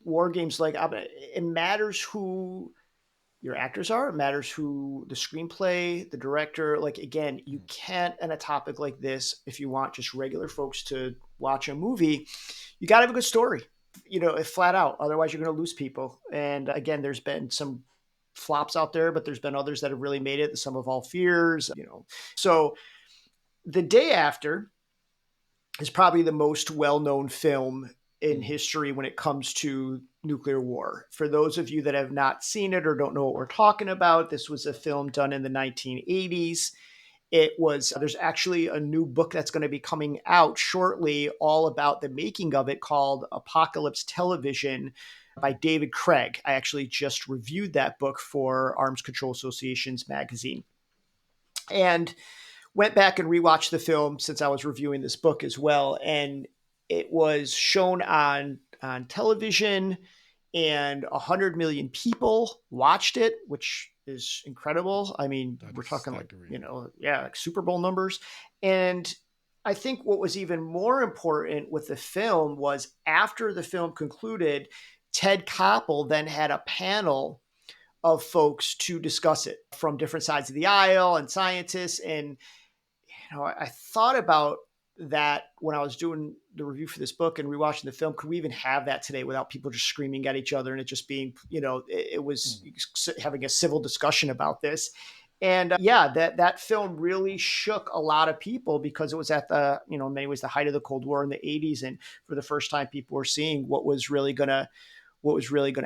War Games, like, it matters who your actors are. It matters who the screenplay, the director. Like, again, you can't, in a topic like this, if you want just regular folks to watch a movie, you got to have a good story, flat out. Otherwise, you're going to lose people. And again, there's been some flops out there, but there's been others that have really made it. The Sum of All Fears, So The Day After is probably the most well-known film in history when it comes to nuclear war. For those of you that have not seen it or don't know what we're talking about, this was a film done in the 1980s. There's actually a new book that's going to be coming out shortly all about the making of it, called Apocalypse Television by David Craig. I actually just reviewed that book for Arms Control Association's magazine. And went back and rewatched the film since I was reviewing this book as well. And it was shown on television, and 100 million people watched it, which is incredible. I mean, we're talking staggering. Like Super Bowl numbers. And I think what was even more important with the film was, after the film concluded, Ted Koppel then had a panel of folks to discuss it from different sides of the aisle and scientists. And I thought about that when I was doing the review for this book and rewatching the film. Could we even have that today without people just screaming at each other and it just being, it was having a civil discussion about this? And yeah, that film really shook a lot of people because it was at the, in many ways the height of the Cold War in the 80s. And for the first time, people were seeing what was really going to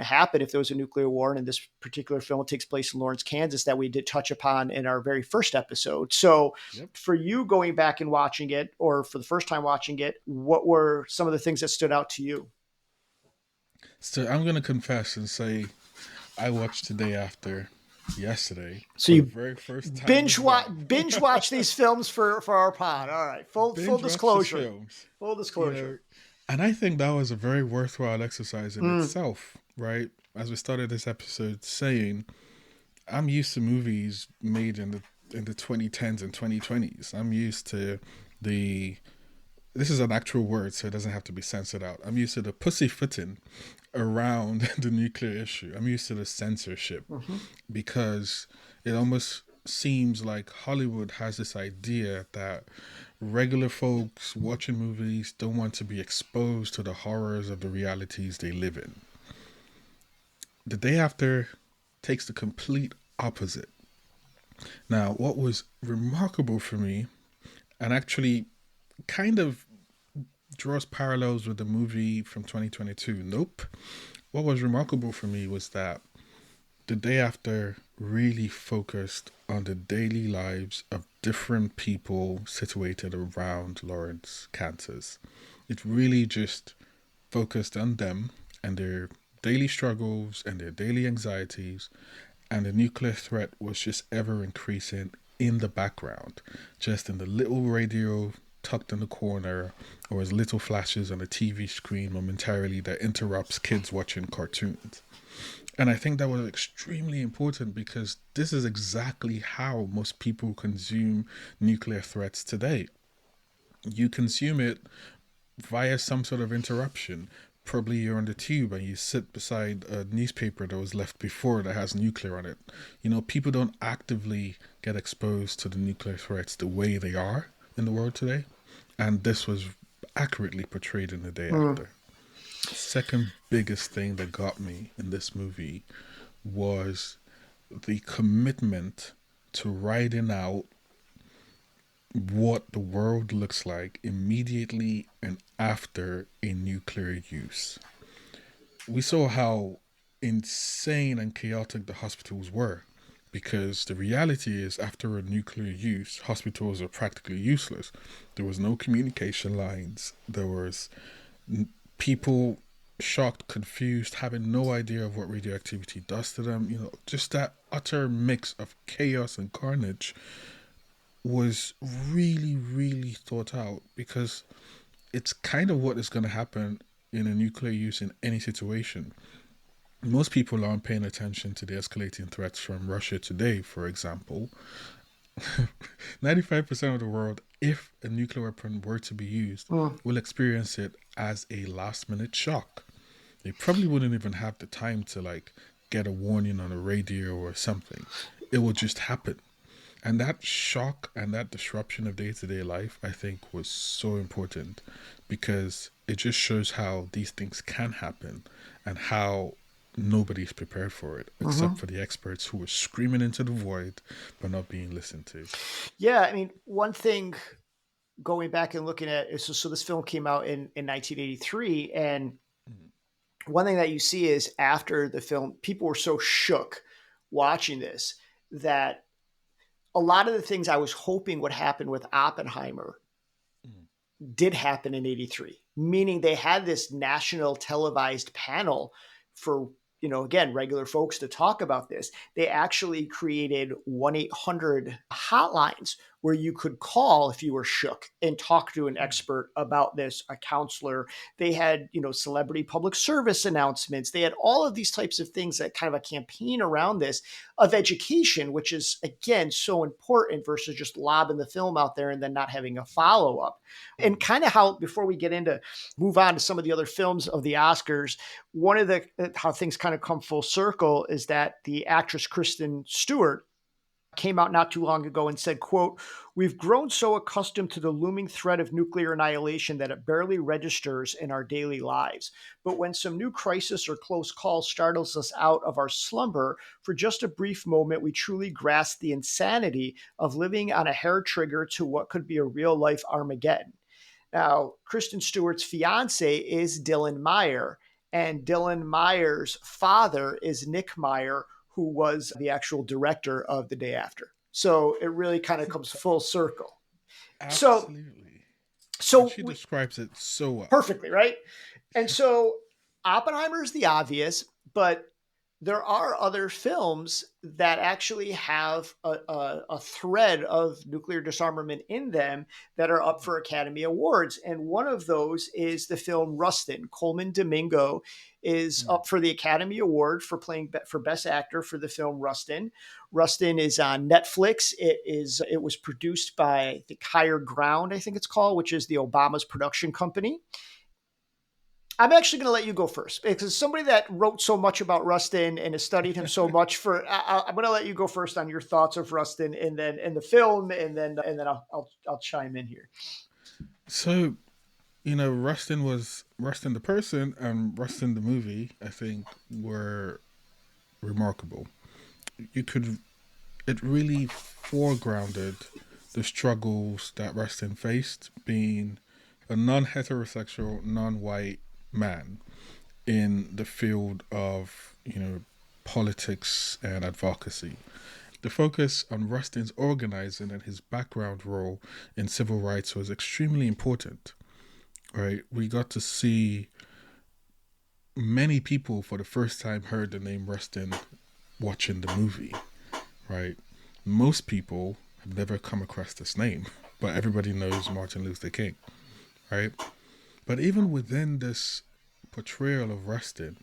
happen if there was a nuclear war. And in this particular film, it takes place in Lawrence, Kansas, that we did touch upon in our very first episode. So for you going back and watching it, or for the first time watching it, what were some of the things that stood out to you? So I'm going to confess and say I watched the day after yesterday. So you the very first time binge watch these films for our pod. All right. Full disclosure. Full disclosure. And I think that was a very worthwhile exercise in itself, right? As we started this episode saying, I'm used to movies made in the 2010s and 2020s. I'm used to this is an actual word, so it doesn't have to be censored out. I'm used to the pussyfooting around the nuclear issue. I'm used to the censorship because it almost seems like Hollywood has this idea that regular folks watching movies don't want to be exposed to the horrors of the realities they live in. The Day After takes the complete opposite. Now, what was remarkable for me, and actually kind of draws parallels with the movie from 2022, Nope. What was remarkable for me was that The Day After really focused on the daily lives of different people situated around Lawrence, Kansas. It really just focused on them and their daily struggles and their daily anxieties, and the nuclear threat was just ever increasing in the background, just in the little radio tucked in the corner, or as little flashes on a TV screen momentarily that interrupts kids watching cartoons. And I think that was extremely important because this is exactly how most people consume nuclear threats today. You consume it via some sort of interruption. Probably you're on the tube and you sit beside a newspaper that was left before that has nuclear on it. People don't actively get exposed to the nuclear threats the way they are in the world today. And this was accurately portrayed in The Day After. Second biggest thing that got me in this movie was the commitment to writing out what the world looks like immediately and after a nuclear use. We saw how insane and chaotic the hospitals were, because the reality is, after a nuclear use, hospitals are practically useless. There was no communication lines. There was people shocked, confused, having no idea of what radioactivity does to them. Just that utter mix of chaos and carnage was really, really thought out, because it's kind of what is going to happen in a nuclear use in any situation. Most people aren't paying attention to the escalating threats from Russia today, for example. 95% of the world, if a nuclear weapon were to be used, will experience it as a last-minute shock. They probably wouldn't even have the time to get a warning on a radio or something. It will just happen. And that shock and that disruption of day-to-day life, I think, was so important, because it just shows how these things can happen and how nobody's prepared for it except for the experts who were screaming into the void but not being listened to. Yeah, I mean, one thing going back and looking at it, so this film came out in 1983, and one thing that you see is after the film, people were so shook watching this that a lot of the things I was hoping would happen with Oppenheimer did happen in 83, meaning they had this national televised panel for, again, regular folks to talk about this. They actually created 1-800 hotlines where you could call if you were shook and talk to an expert about this, a counselor. They had, celebrity public service announcements. They had all of these types of things, that kind of a campaign around this of education, which is, again, so important versus just lobbing the film out there and then not having a follow-up. And kind of how, before we move on to some of the other films of the Oscars, one of how things kind of come full circle is that the actress Kristen Stewart came out not too long ago and said, quote, We've grown so accustomed to the looming threat of nuclear annihilation that it barely registers in our daily lives. But when some new crisis or close call startles us out of our slumber, for just a brief moment, we truly grasp the insanity of living on a hair trigger to what could be a real life Armageddon. Now, Kristen Stewart's fiance is Dylan Meyer, and Dylan Meyer's father is Nick Meyer, who was the actual director of The Day After. So it really kind of comes full circle. Absolutely. So she describes it so well. Perfectly, right? And so Oppenheimer is the obvious, but there are other films that actually have a thread of nuclear disarmament in them that are up for Academy Awards. And one of those is the film Rustin. Coleman Domingo is up for the Academy Award for playing for Best Actor for the film Rustin. Rustin is on Netflix. It was produced by the Higher Ground, I think it's called, which is the Obama's production company. I'm actually going to let you go first because somebody that wrote so much about Rustin and has studied him so much I'm going to let you go first on your thoughts of Rustin and then in the film, and then I'll chime in here. So, Rustin the person and Rustin the movie, I think, were remarkable. It really foregrounded the struggles that Rustin faced, being a non-heterosexual, non-white man in the field of politics and advocacy. The focus on Rustin's organizing and his background role in civil rights was extremely important. Right, we got to see many people for the first time heard the name Rustin watching the movie. Right, most people have never come across this name, but everybody knows Martin Luther King. Right, but even within this portrayal of Rustin,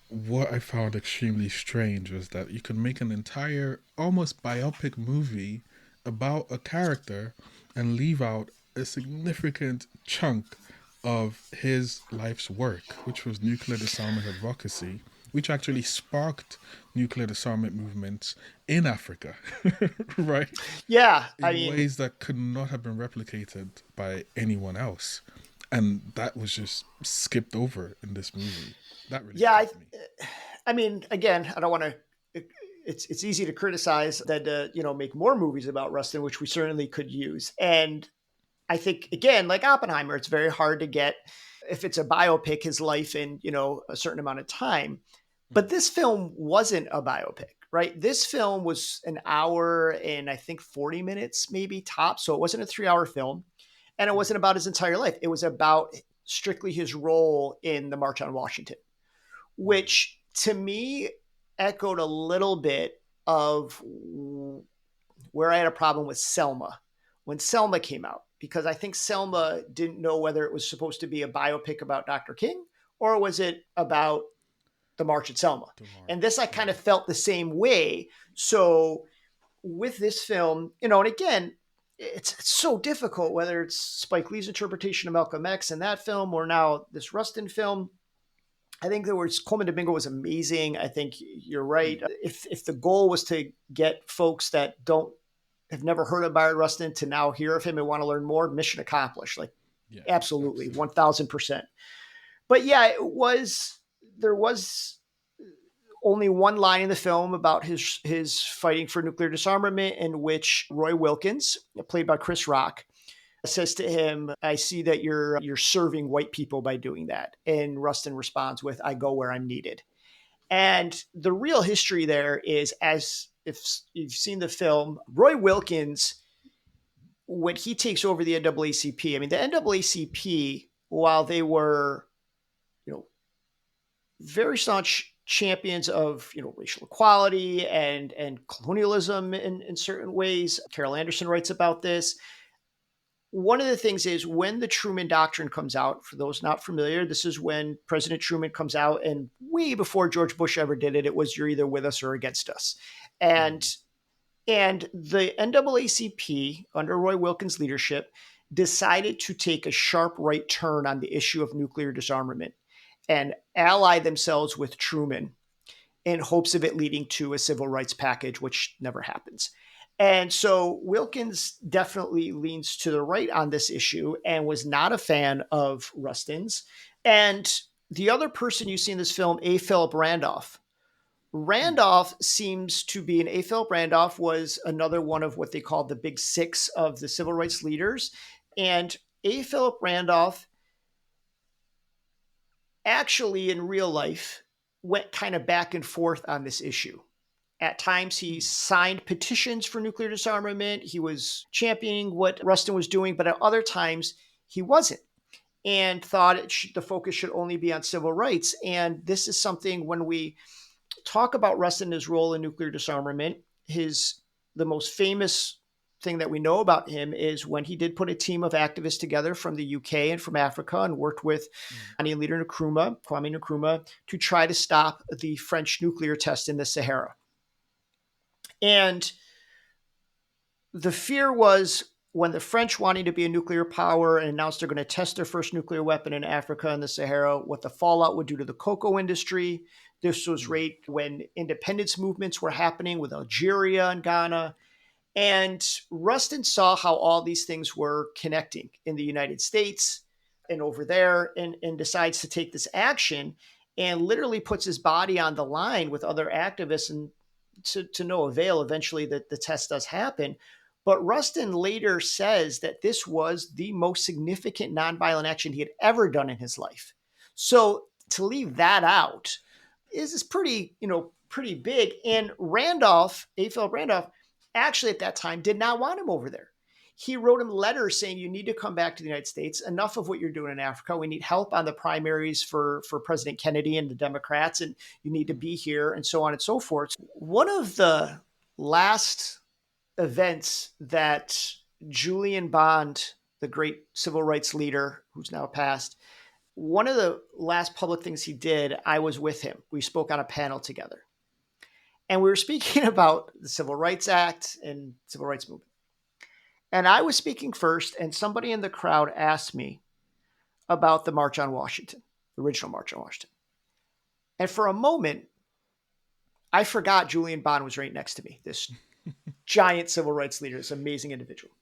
what I found extremely strange was that you could make an entire, almost biopic movie about a character and leave out a significant chunk of his life's work, which was nuclear disarmament advocacy, which actually sparked nuclear disarmament movements in Africa, right? Yeah, in ways that could not have been replicated by anyone else. And that was just skipped over in this movie. That really I mean, again, I don't want to. It's easy to criticize that make more movies about Rustin, which we certainly could use. And I think again, like Oppenheimer, it's very hard to get if it's a biopic his life in a certain amount of time. But this film wasn't a biopic, right? This film was an hour and I think 40 minutes, maybe top. So it wasn't a 3-hour film. And it wasn't about his entire life. It was about strictly his role in the March on Washington, which to me echoed a little bit of where I had a problem with Selma when Selma came out, because I think Selma didn't know whether it was supposed to be a biopic about Dr. King or was it about the March at Selma. And this, I kind of felt the same way. So with this film, and again, it's so difficult, whether it's Spike Lee's interpretation of Malcolm X in that film or now this Rustin film. I think Coleman Domingo was amazing. I think you're right. If the goal was to get folks that have never heard of Byron Rustin to now hear of him and want to learn more, mission accomplished. Absolutely, 1000%. But yeah, there was only one line in the film about his fighting for nuclear disarmament, in which Roy Wilkins, played by Chris Rock, says to him, "I see that you're serving white people by doing that." And Rustin responds with, "I go where I'm needed." And the real history there is, as if you've seen the film, Roy Wilkins, when he takes over the NAACP, I mean, the NAACP, while they were, very staunch champions of, racial equality and colonialism in certain ways. Carol Anderson writes about this. One of the things is when the Truman Doctrine comes out, for those not familiar, this is when President Truman comes out, and way before George Bush ever did it, it was you're either with us or against us. And the NAACP, under Roy Wilkins' leadership, decided to take a sharp right turn on the issue of nuclear disarmament and ally themselves with Truman in hopes of it leading to a civil rights package, which never happens. And so Wilkins definitely leans to the right on this issue and was not a fan of Rustin's. And the other person you see in this film, A. Philip Randolph. Randolph seems to be, and A. Philip Randolph was another one of what they called the big six of the civil rights leaders. And A. Philip Randolph actually in real life went kind of back and forth on this issue. At times, he signed petitions for nuclear disarmament. He was championing what Rustin was doing, but at other times, he wasn't and thought the focus should only be on civil rights. And this is something when we talk about Rustin and his role in nuclear disarmament, the most famous thing that we know about him is when he did put a team of activists together from the UK and from Africa and worked with Iranian leader Kwame Nkrumah, to try to stop the French nuclear test in the Sahara. And the fear was when the French wanting to be a nuclear power and announced they're going to test their first nuclear weapon in Africa and the Sahara, what the fallout would do to the cocoa industry. This was right when independence movements were happening with Algeria and Ghana. And Rustin saw how all these things were connecting in the United States and over there and decides to take this action and literally puts his body on the line with other activists and to no avail. Eventually the test does happen. But Rustin later says that this was the most significant nonviolent action he had ever done in his life. So to leave that out is pretty big. And Randolph, A. Philip Randolph, actually at that time did not want him over there. He wrote him letters saying, you need to come back to the United States. Enough of what you're doing in Africa. We need help on the primaries for President Kennedy and the Democrats, and you need to be here, and so on and so forth. One of the last events that Julian Bond, the great civil rights leader who's now passed, one of the last public things he did, I was with him. We spoke on a panel together. And we were speaking about the Civil Rights Act and civil rights movement. And I was speaking first, and somebody in the crowd asked me about the March on Washington, the original March on Washington. And for a moment, I forgot Julian Bond was right next to me, this giant civil rights leader, this amazing individual.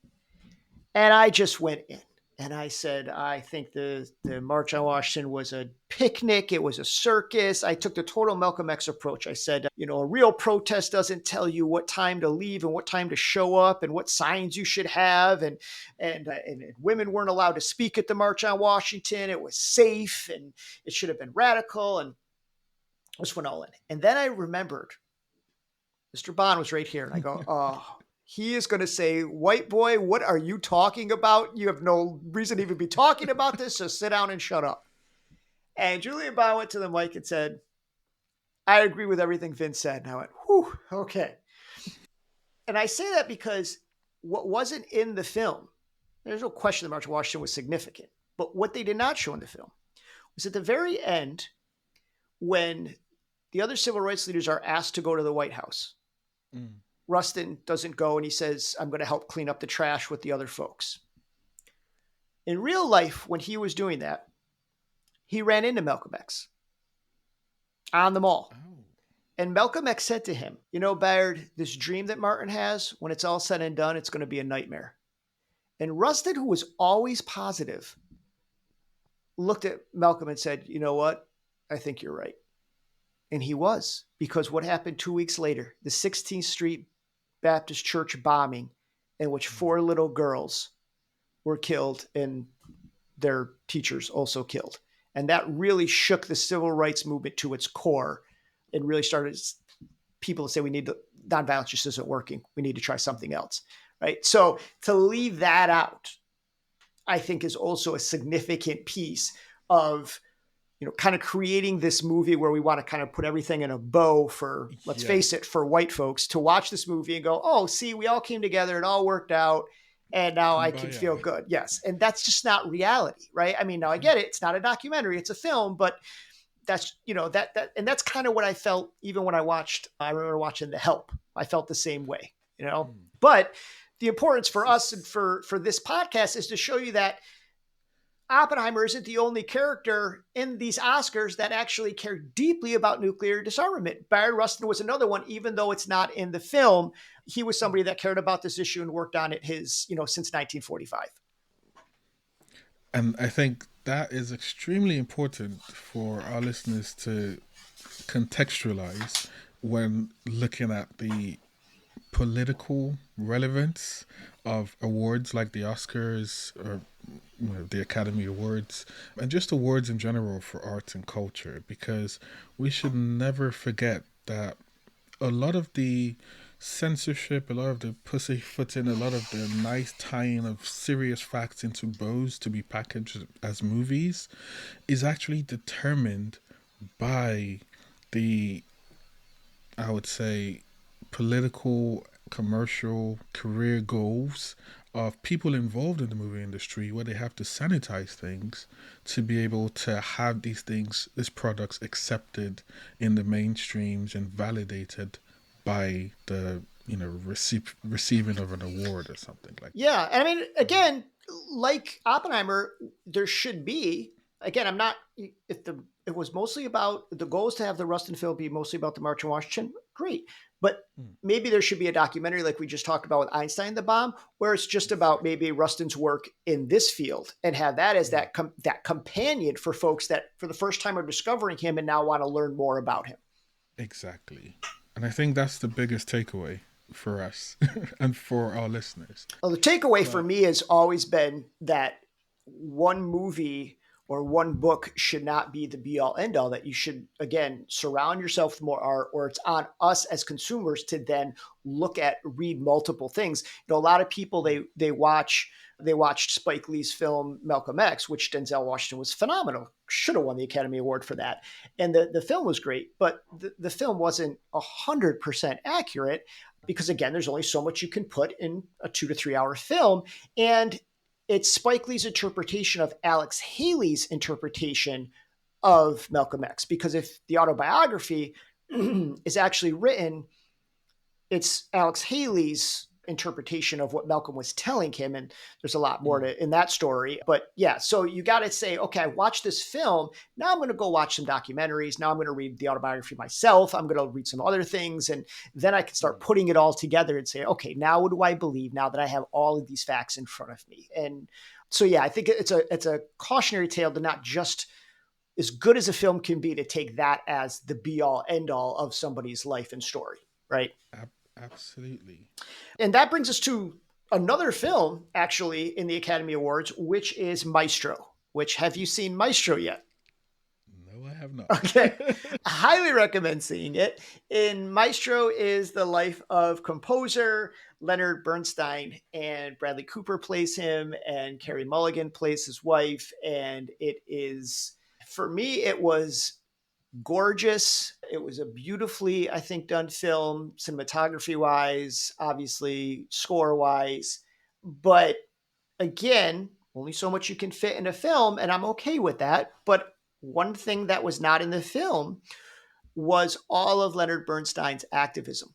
And I just went in. And I said, I think the March on Washington was a picnic. It was a circus. I took the total Malcolm X approach. I said, a real protest doesn't tell you what time to leave and what time to show up and what signs you should have. And women weren't allowed to speak at the March on Washington. It was safe and it should have been radical. And I just went all in. And then I remembered Mr. Bond was right here. And I go, oh, he is going to say, white boy, what are you talking about? You have no reason to even be talking about this, so sit down and shut up. And Julian Bond went to the mic and said, I agree with everything Vince said. And I went, whew, okay. And I say that because what wasn't in the film, there's no question the March on Washington was significant, but what they did not show in the film was at the very end when the other civil rights leaders are asked to go to the White House. Rustin doesn't go and he says, I'm going to help clean up the trash with the other folks. In real life, when he was doing that, he ran into Malcolm X on the mall. Oh. And Malcolm X said to him, Bayard, this dream that Martin has, when it's all said and done, it's going to be a nightmare. And Rustin, who was always positive, looked at Malcolm and said, you know what? I think you're right. And he was, because what happened 2 weeks later, the 16th Street Baptist Church bombing in which 4 little girls were killed and their teachers also killed. And that really shook the civil rights movement to its core and really started people to say, nonviolence just isn't working. We need to try something else, right? So to leave that out, I think is also a significant piece of kind of creating this movie where we want to kind of put everything in a bow for, let's face it, for white folks to watch this movie and go, oh, see, we all came together, it all worked out, and now I can feel good. Yes. And that's just not reality, right? I mean, now I get it. It's not a documentary, it's a film, but that's, and that's kind of what I felt even when I remember watching The Help. I felt the same way, But the importance for us and for this podcast is to show you that Oppenheimer isn't the only character in these Oscars that actually care deeply about nuclear disarmament. Bayard Rustin was another one, even though it's not in the film. He was somebody that cared about this issue and worked on it since 1945. And I think that is extremely important for our listeners to contextualize when looking at the political relevance of awards like the Oscars or the Academy Awards, and just awards in general for arts and culture, because we should never forget that a lot of the censorship, a lot of the pussyfooting, a lot of the nice tying of serious facts into bows to be packaged as movies is actually determined by the, I would say, political, commercial, career goals of people involved in the movie industry, where they have to sanitize things to be able to have these products accepted in the mainstreams and validated by the receiving of an award or something like that. Yeah, and I mean, again, like Oppenheimer, there should be. Again, I'm not. If it was mostly about the goal is to have the Rustin film be mostly about the March on Washington, great. But maybe there should be a documentary like we just talked about with Einstein the Bomb, where it's just about maybe Rustin's work in this field and have that as that companion for folks that for the first time are discovering him and now want to learn more about him. Exactly. And I think that's the biggest takeaway for us and for our listeners. Well, the takeaway for me has always been that one movie or one book should not be the be all end all, that you should, again, surround yourself with more art, or it's on us as consumers to then read multiple things. A lot of people, they watched Spike Lee's film Malcolm X, which Denzel Washington was phenomenal. Should have won the Academy Award for that. And the film was great, but the film wasn't 100% accurate because, again, there's only so much you can put in a 2 to 3 hour film. And it's Spike Lee's interpretation of Alex Haley's interpretation of Malcolm X. Because if the autobiography is actually written, it's Alex Haley's interpretation of what Malcolm was telling him. And there's a lot more in that story. But yeah, so you got to say, okay, I watched this film. Now I'm going to go watch some documentaries. Now I'm going to read the autobiography myself. I'm going to read some other things. And then I can start putting it all together and say, okay, now what do I believe now that I have all of these facts in front of me? And so, yeah, I think it's a cautionary tale to not just, as good as a film can be, to take that as the be all end all of somebody's life and story. Right. Absolutely. And that brings us to another film, actually, in the Academy Awards, which is Maestro. Have you seen Maestro yet? No, I have not. Okay. I highly recommend seeing it. In Maestro is the life of composer Leonard Bernstein, and Bradley Cooper plays him, and Carey Mulligan plays his wife. And it is, for me, it was gorgeous. It was a beautifully, I think, done film, cinematography wise, obviously score wise. But again, only so much you can fit in a film, and I'm okay with that. But one thing that was not in the film was all of Leonard Bernstein's activism.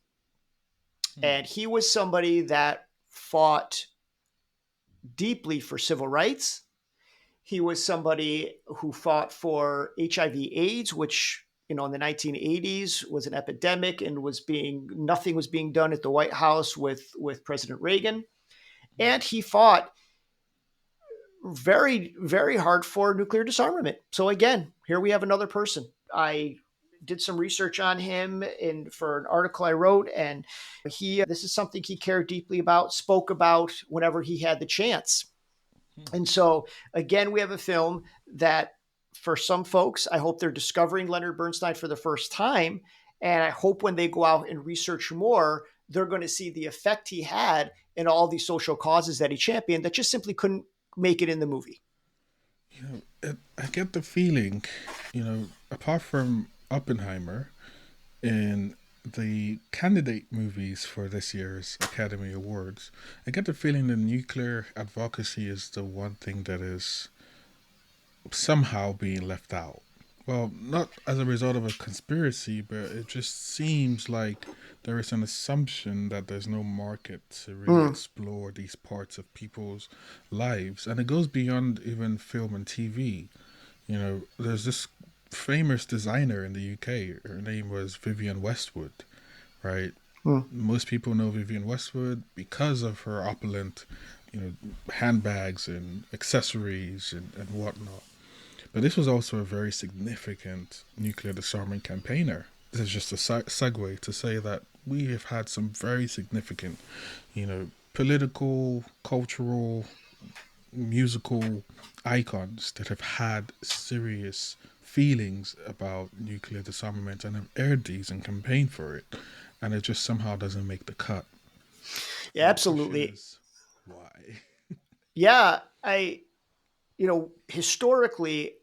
And he was somebody that fought deeply for civil rights. He was somebody who fought for HIV/AIDS, which, in the 1980s was an epidemic and nothing was being done at the White House with President Reagan. And he fought very, very hard for nuclear disarmament. So again, here we have another person. I did some research on him for an article I wrote, and this is something he cared deeply about, spoke about whenever he had the chance. And so, again, we have a film that, for some folks, I hope they're discovering Leonard Bernstein for the first time. And I hope when they go out and research more, they're going to see the effect he had in all these social causes that he championed that just simply couldn't make it in the movie. I get the feeling, apart from Oppenheimer, in the candidate movies for this year's Academy Awards, I get the feeling that nuclear advocacy is the one thing that is somehow being left out. Well, not as a result of a conspiracy, but it just seems like there is an assumption that there's no market to really explore these parts of people's lives. And it goes beyond even film and TV. You know, there's this famous designer in the UK. Her name was Vivienne Westwood, right? Most people know Vivienne Westwood because of her opulent, handbags and accessories and whatnot. But this was also a very significant nuclear disarmament campaigner. This is just a segue to say that we have had some very significant, political, cultural, musical icons that have had serious feelings about nuclear disarmament and have aired these and campaigned for it. And it just somehow doesn't make the cut. Yeah, absolutely. Why? Yeah, historically,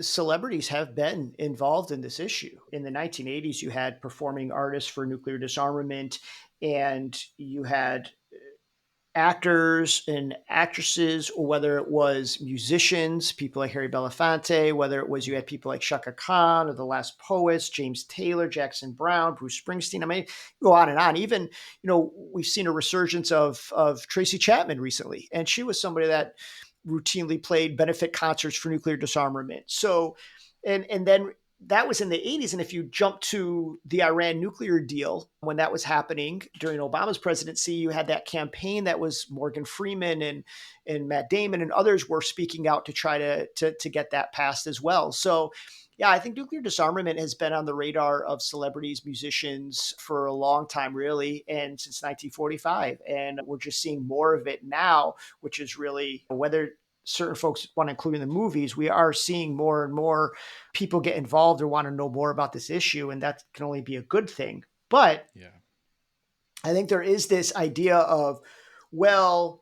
celebrities have been involved in this issue. In the 1980s, you had performing artists for nuclear disarmament, and you had actors and actresses, or whether it was musicians, people like Harry Belafonte, whether it was you had people like Shaka Khan or The Last Poets, James Taylor, Jackson Brown, Bruce Springsteen. I mean, go on and on. Even, we've seen a resurgence of Tracy Chapman recently, and she was somebody that routinely played benefit concerts for nuclear disarmament. So, and then that was in the 80s. And if you jump to the Iran nuclear deal, when that was happening during Obama's presidency, you had that campaign that was Morgan Freeman and Matt Damon and others were speaking out to try to get that passed as well. So yeah, I think nuclear disarmament has been on the radar of celebrities, musicians for a long time, really, and since 1945. And we're just seeing more of it now, which is really, whether certain folks want to include in the movies, we are seeing more and more people get involved or want to know more about this issue. And that can only be a good thing. But yeah, I think there is this idea of, well,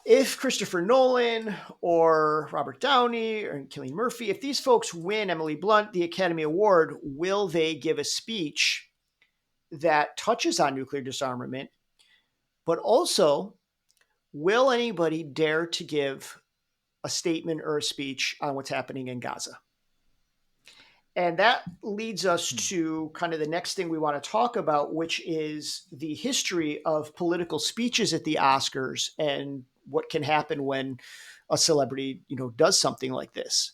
if Christopher Nolan or Robert Downey or Cillian Murphy, if these folks win Emily Blunt the Academy Award, will they give a speech that touches on nuclear disarmament? But also, will anybody dare to give a statement or a speech on what's happening in Gaza? And that leads us to kind of the next thing we want to talk about, which is the history of political speeches at the Oscars and what can happen when a celebrity, does something like this.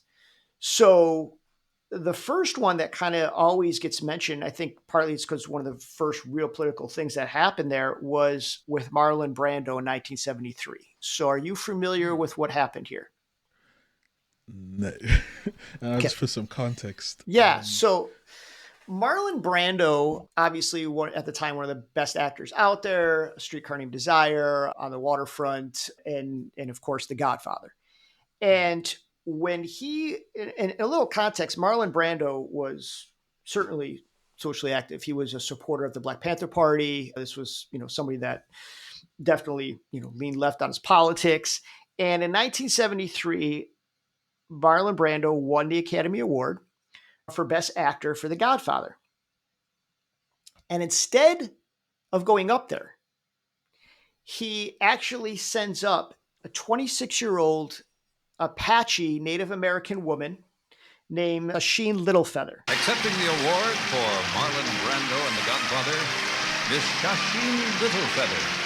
So the first one that kind of always gets mentioned, I think partly it's because one of the first real political things that happened there was with Marlon Brando in 1973. So are you familiar with what happened here? No. Just for some context. Yeah. So Marlon Brando, obviously at the time, one of the best actors out there, A Streetcar Named Desire, On the Waterfront, and of course, The Godfather. And when in a little context, Marlon Brando was certainly socially active. He was a supporter of the Black Panther Party. This was, somebody that definitely, leaned left on his politics. And in 1973, Marlon Brando won the Academy Award for Best Actor for The Godfather. And instead of going up there, he actually sends up a 26-year-old Apache Native American woman named Sheen Littlefeather. Accepting the award for Marlon Brando and The Godfather, Miss Shasheen Littlefeather.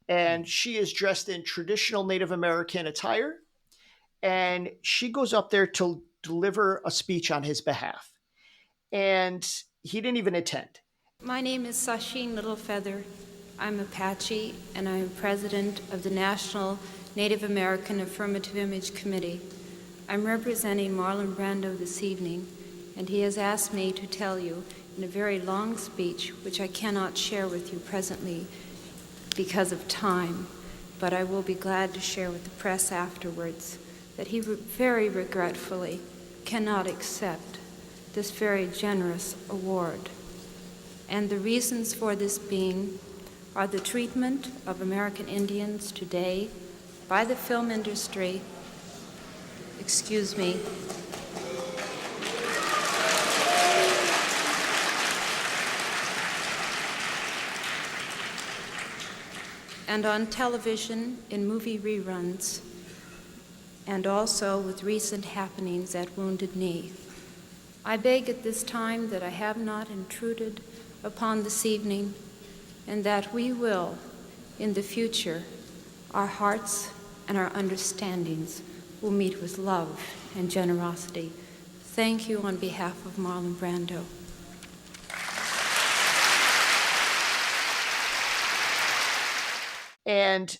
And she is dressed in traditional Native American attire. And she goes up there to deliver a speech on his behalf. And he didn't even attend. My name is Shasheen Littlefeather. I'm Apache, and I'm president of the National Native American Affirmative Image Committee. I'm representing Marlon Brando this evening, and he has asked me to tell you in a very long speech, which I cannot share with you presently because of time, but I will be glad to share with the press afterwards, that he very regretfully cannot accept this very generous award. And the reasons for this being are the treatment of American Indians today by the film industry, and on television in movie reruns, and also with recent happenings at Wounded Knee. I beg at this time that I have not intruded upon this evening, and that we will, in the future, our hearts and our understandings will meet with love and generosity. Thank you on behalf of Marlon Brando. And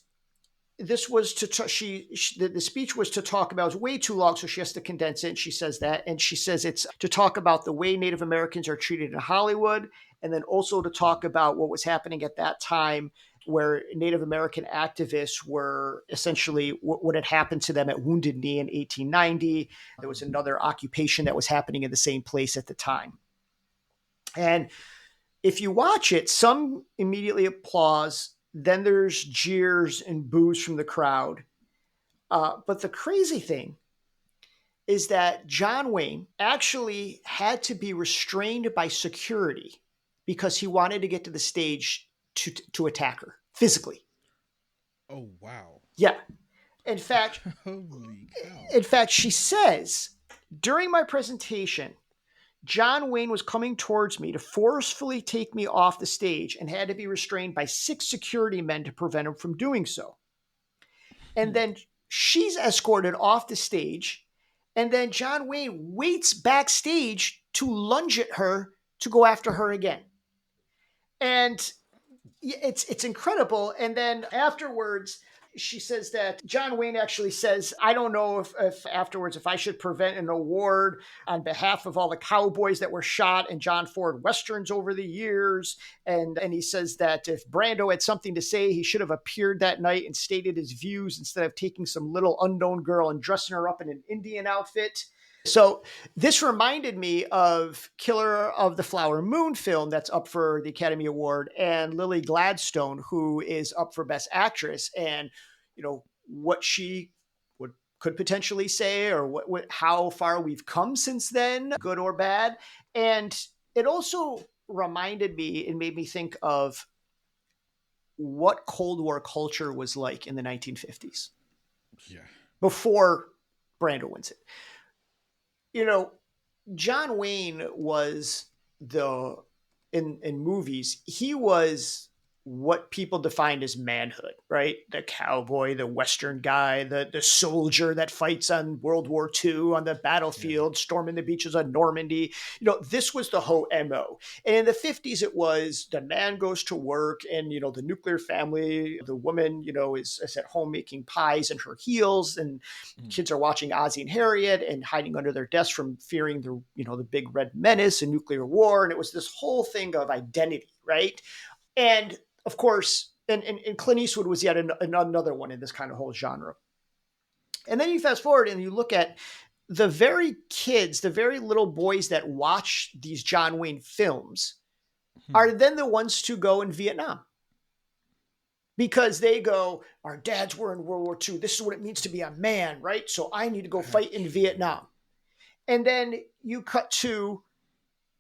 this was to the speech was to talk about, it was way too long, so she has to condense it. And she says that, and she says it's to talk about the way Native Americans are treated in Hollywood, and then also to talk about what was happening at that time, where Native American activists were essentially what had happened to them at Wounded Knee in 1890. There was another occupation that was happening in the same place at the time. And if you watch it, some immediately applause. Then there's jeers and boos from the crowd. But the crazy thing is that John Wayne actually had to be restrained by security because he wanted to get to the stage to attack her physically. Oh, wow. Yeah. In fact, Holy cow. In fact, she says, during my presentation, John Wayne was coming towards me to forcefully take me off the stage and had to be restrained by 6 security men to prevent him from doing so. And then she's escorted off the stage, and then John Wayne waits backstage to lunge at her to go after her again. And it's incredible. And then afterwards, she says that John Wayne actually says, I don't know if afterwards, if I should prevent an award on behalf of all the cowboys that were shot in John Ford Westerns over the years. And he says that if Brando had something to say, he should have appeared that night and stated his views instead of taking some little unknown girl and dressing her up in an Indian outfit. So this reminded me of Killer of the Flower Moon film that's up for the Academy Award, and Lily Gladstone, who is up for Best Actress, and what she could potentially say, or how far we've come since then, good or bad. And it also reminded me and made me think of what Cold War culture was like in the 1950s. Yeah. Before Brando wins it. John Wayne was in movies, he was what people defined as manhood, right? The cowboy, the Western guy, the soldier that fights on World War II on the battlefield, storming the beaches of Normandy. This was the whole MO. And in the 50s, it was the man goes to work and, the nuclear family, the woman, is at home making pies in her heels, and kids are watching Ozzie and Harriet and hiding under their desks from fearing the big red menace and nuclear war. And it was this whole thing of identity, right? And of course, and Clint Eastwood was yet another one in this kind of whole genre. And then you fast forward and you look at the very kids, the very little boys that watch these John Wayne films are then the ones to go in Vietnam. Because they go, our dads were in World War II. This is what it means to be a man, right? So I need to go fight in Vietnam. And then you cut to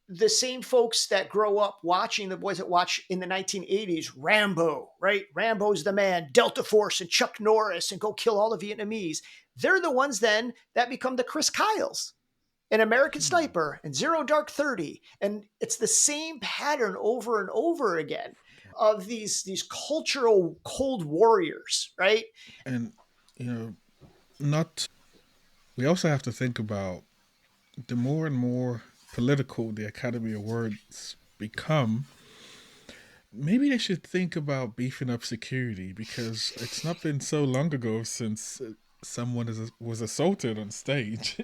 the same folks that grow up watching, the boys that watch in the 1980s, Rambo, right? Rambo's the man, Delta Force and Chuck Norris, and go kill all the Vietnamese. They're the ones then that become the Chris Kyles and American Sniper and Zero Dark 30. And it's the same pattern over and over again of these cultural cold warriors, right? And, we also have to think about the more and more political the Academy Awards become, maybe they should think about beefing up security, because it's not been so long ago since someone was assaulted on stage.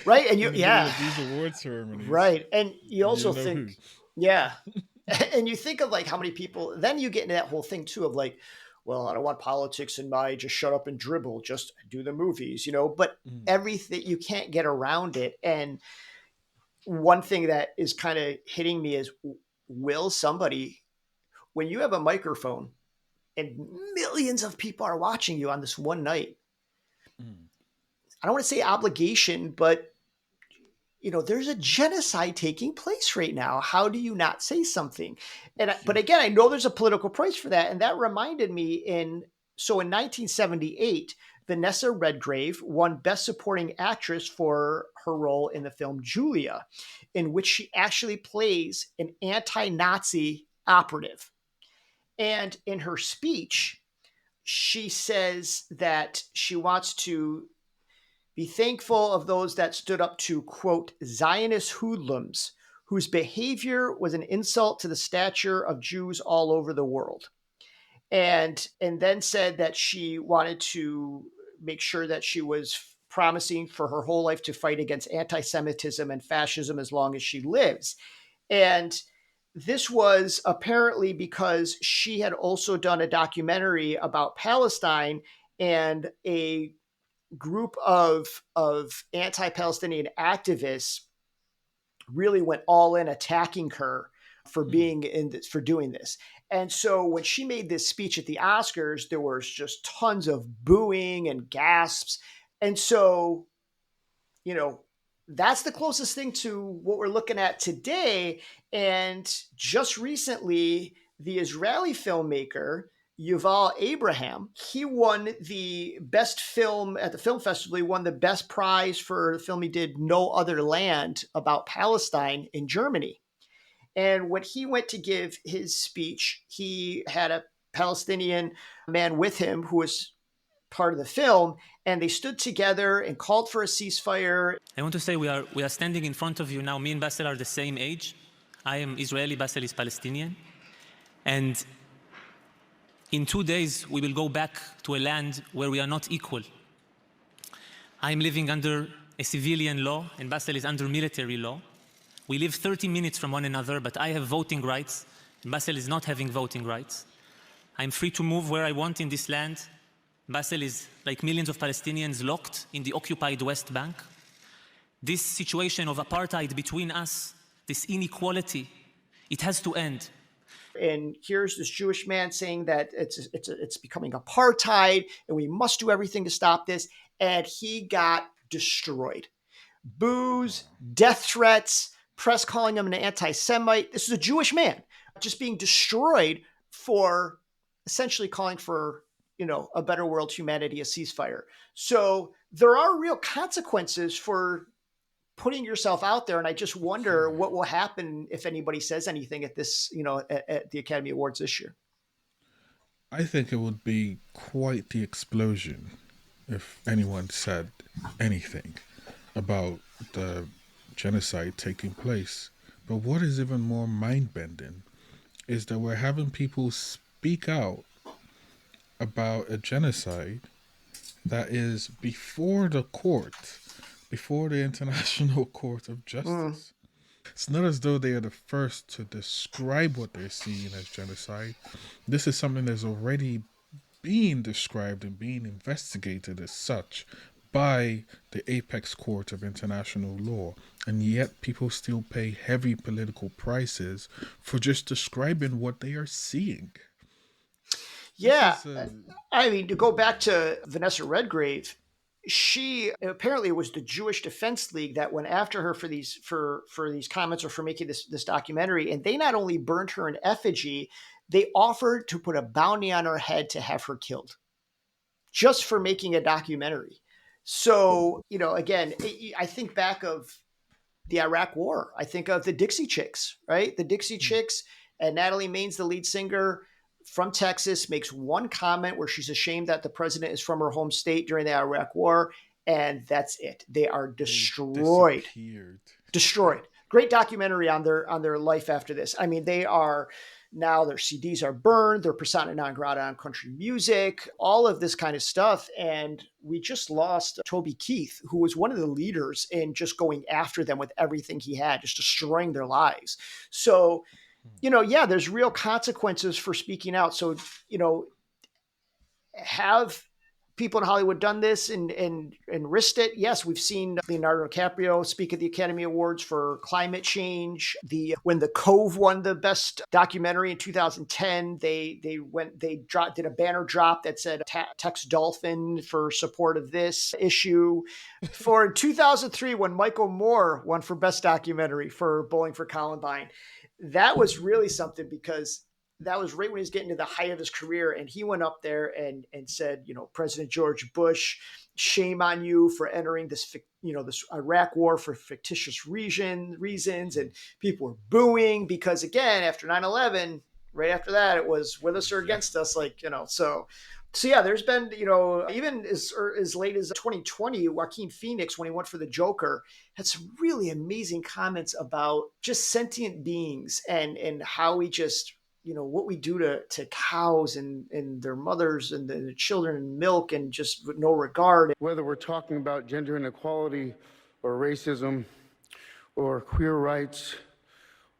Right. And these award ceremonies. Right. And you also think, who. Yeah. And you think of how many people, then you get into that whole thing too of well, I don't want politics in my just shut up and dribble, just do the movies, but everything, you can't get around it. And one thing that is kind of hitting me is, will somebody, when you have a microphone and millions of people are watching you on this one night, I don't want to say obligation, but there's a genocide taking place right now. How do you not say something? But again, I know there's a political price for that. And that reminded me in 1978, Vanessa Redgrave won Best Supporting Actress for her role in the film Julia, in which she actually plays an anti-Nazi operative. And in her speech, she says that she wants to be thankful of those that stood up to, quote, Zionist hoodlums whose behavior was an insult to the stature of Jews all over the world. And then said that she wanted to make sure that she was promising for her whole life to fight against anti-Semitism and fascism as long as she lives. And this was apparently because she had also done a documentary about Palestine, and a group of anti-Palestinian activists really went all in attacking her for being in this, for doing this. And so when she made this speech at the Oscars, there was just tons of booing and gasps. And so, that's the closest thing to what we're looking at today. And just recently, the Israeli filmmaker Yuval Abraham, he won the best film at the film festival. He won the best prize for the film he did, No Other Land, about Palestine in Germany. And when he went to give his speech, he had a Palestinian man with him who was part of the film, and they stood together and called for a ceasefire. I want to say we are standing in front of you now. Me and Bassel are the same age. I am Israeli, Bassel is Palestinian. And in 2 days, we will go back to a land where we are not equal. I am living under a civilian law, and Bassel is under military law. We live 30 minutes from one another, but I have voting rights, and Bassel is not having voting rights. I'm free to move where I want in this land. Bassel is, like millions of Palestinians, locked in the occupied West Bank. This situation of apartheid between us, this inequality, it has to end. And here's this Jewish man saying that it's becoming apartheid and we must do everything to stop this. And he got destroyed. Boos, death threats, press calling him an anti-Semite. This is a Jewish man just being destroyed for essentially calling for, a better world, humanity, a ceasefire. So there are real consequences for putting yourself out there. And I just wonder what will happen if anybody says anything at this, at the Academy Awards this year. I think it would be quite the explosion if anyone said anything about the genocide taking place. But what is even more mind-bending is that we're having people speak out about a genocide that is before the court, before the International Court of Justice. It's not as though they are the first to describe what they're seeing as genocide. This is something that's already being described and being investigated as such by the apex court of international law. And yet people still pay heavy political prices for just describing what they are seeing. Yeah. I mean, to go back to Vanessa Redgrave, she apparently was the Jewish Defense League that went after her for these comments or for making this documentary. And they not only burned her in effigy, they offered to put a bounty on her head to have her killed just for making a documentary. So, again, I think back of the Iraq War. I think of the Dixie Chicks, right? The Dixie Chicks, and Natalie Maines, the lead singer from Texas, makes one comment where she's ashamed that the president is from her home state during the Iraq War, and that's it. They are destroyed. Destroyed. Great documentary on their life after this. I mean, they are now, their CDs are burned, they're persona non grata on country music, all of this kind of stuff. And we just lost Toby Keith, who was one of the leaders in just going after them with everything he had, just destroying their lives. So, there's real consequences for speaking out. So, have people in Hollywood done this and risked it? Yes, we've seen Leonardo DiCaprio speak at the Academy Awards for climate change. When The Cove won the best documentary in 2010, they did a banner drop that said "Tex Dolphin" for support of this issue. For 2003, when Michael Moore won for best documentary for Bowling for Columbine, that was really something, because that was right when he was getting to the height of his career. And he went up there and said, President George Bush, shame on you for entering this Iraq war for fictitious reasons. And people were booing because, again, after 9/11, right after that, it was with us or against us. So yeah, there's been, even as late as 2020, Joaquin Phoenix, when he went for the Joker, had some really amazing comments about just sentient beings and how we just, what we do to cows and their mothers and the children and milk, and just with no regard. Whether we're talking about gender inequality or racism or queer rights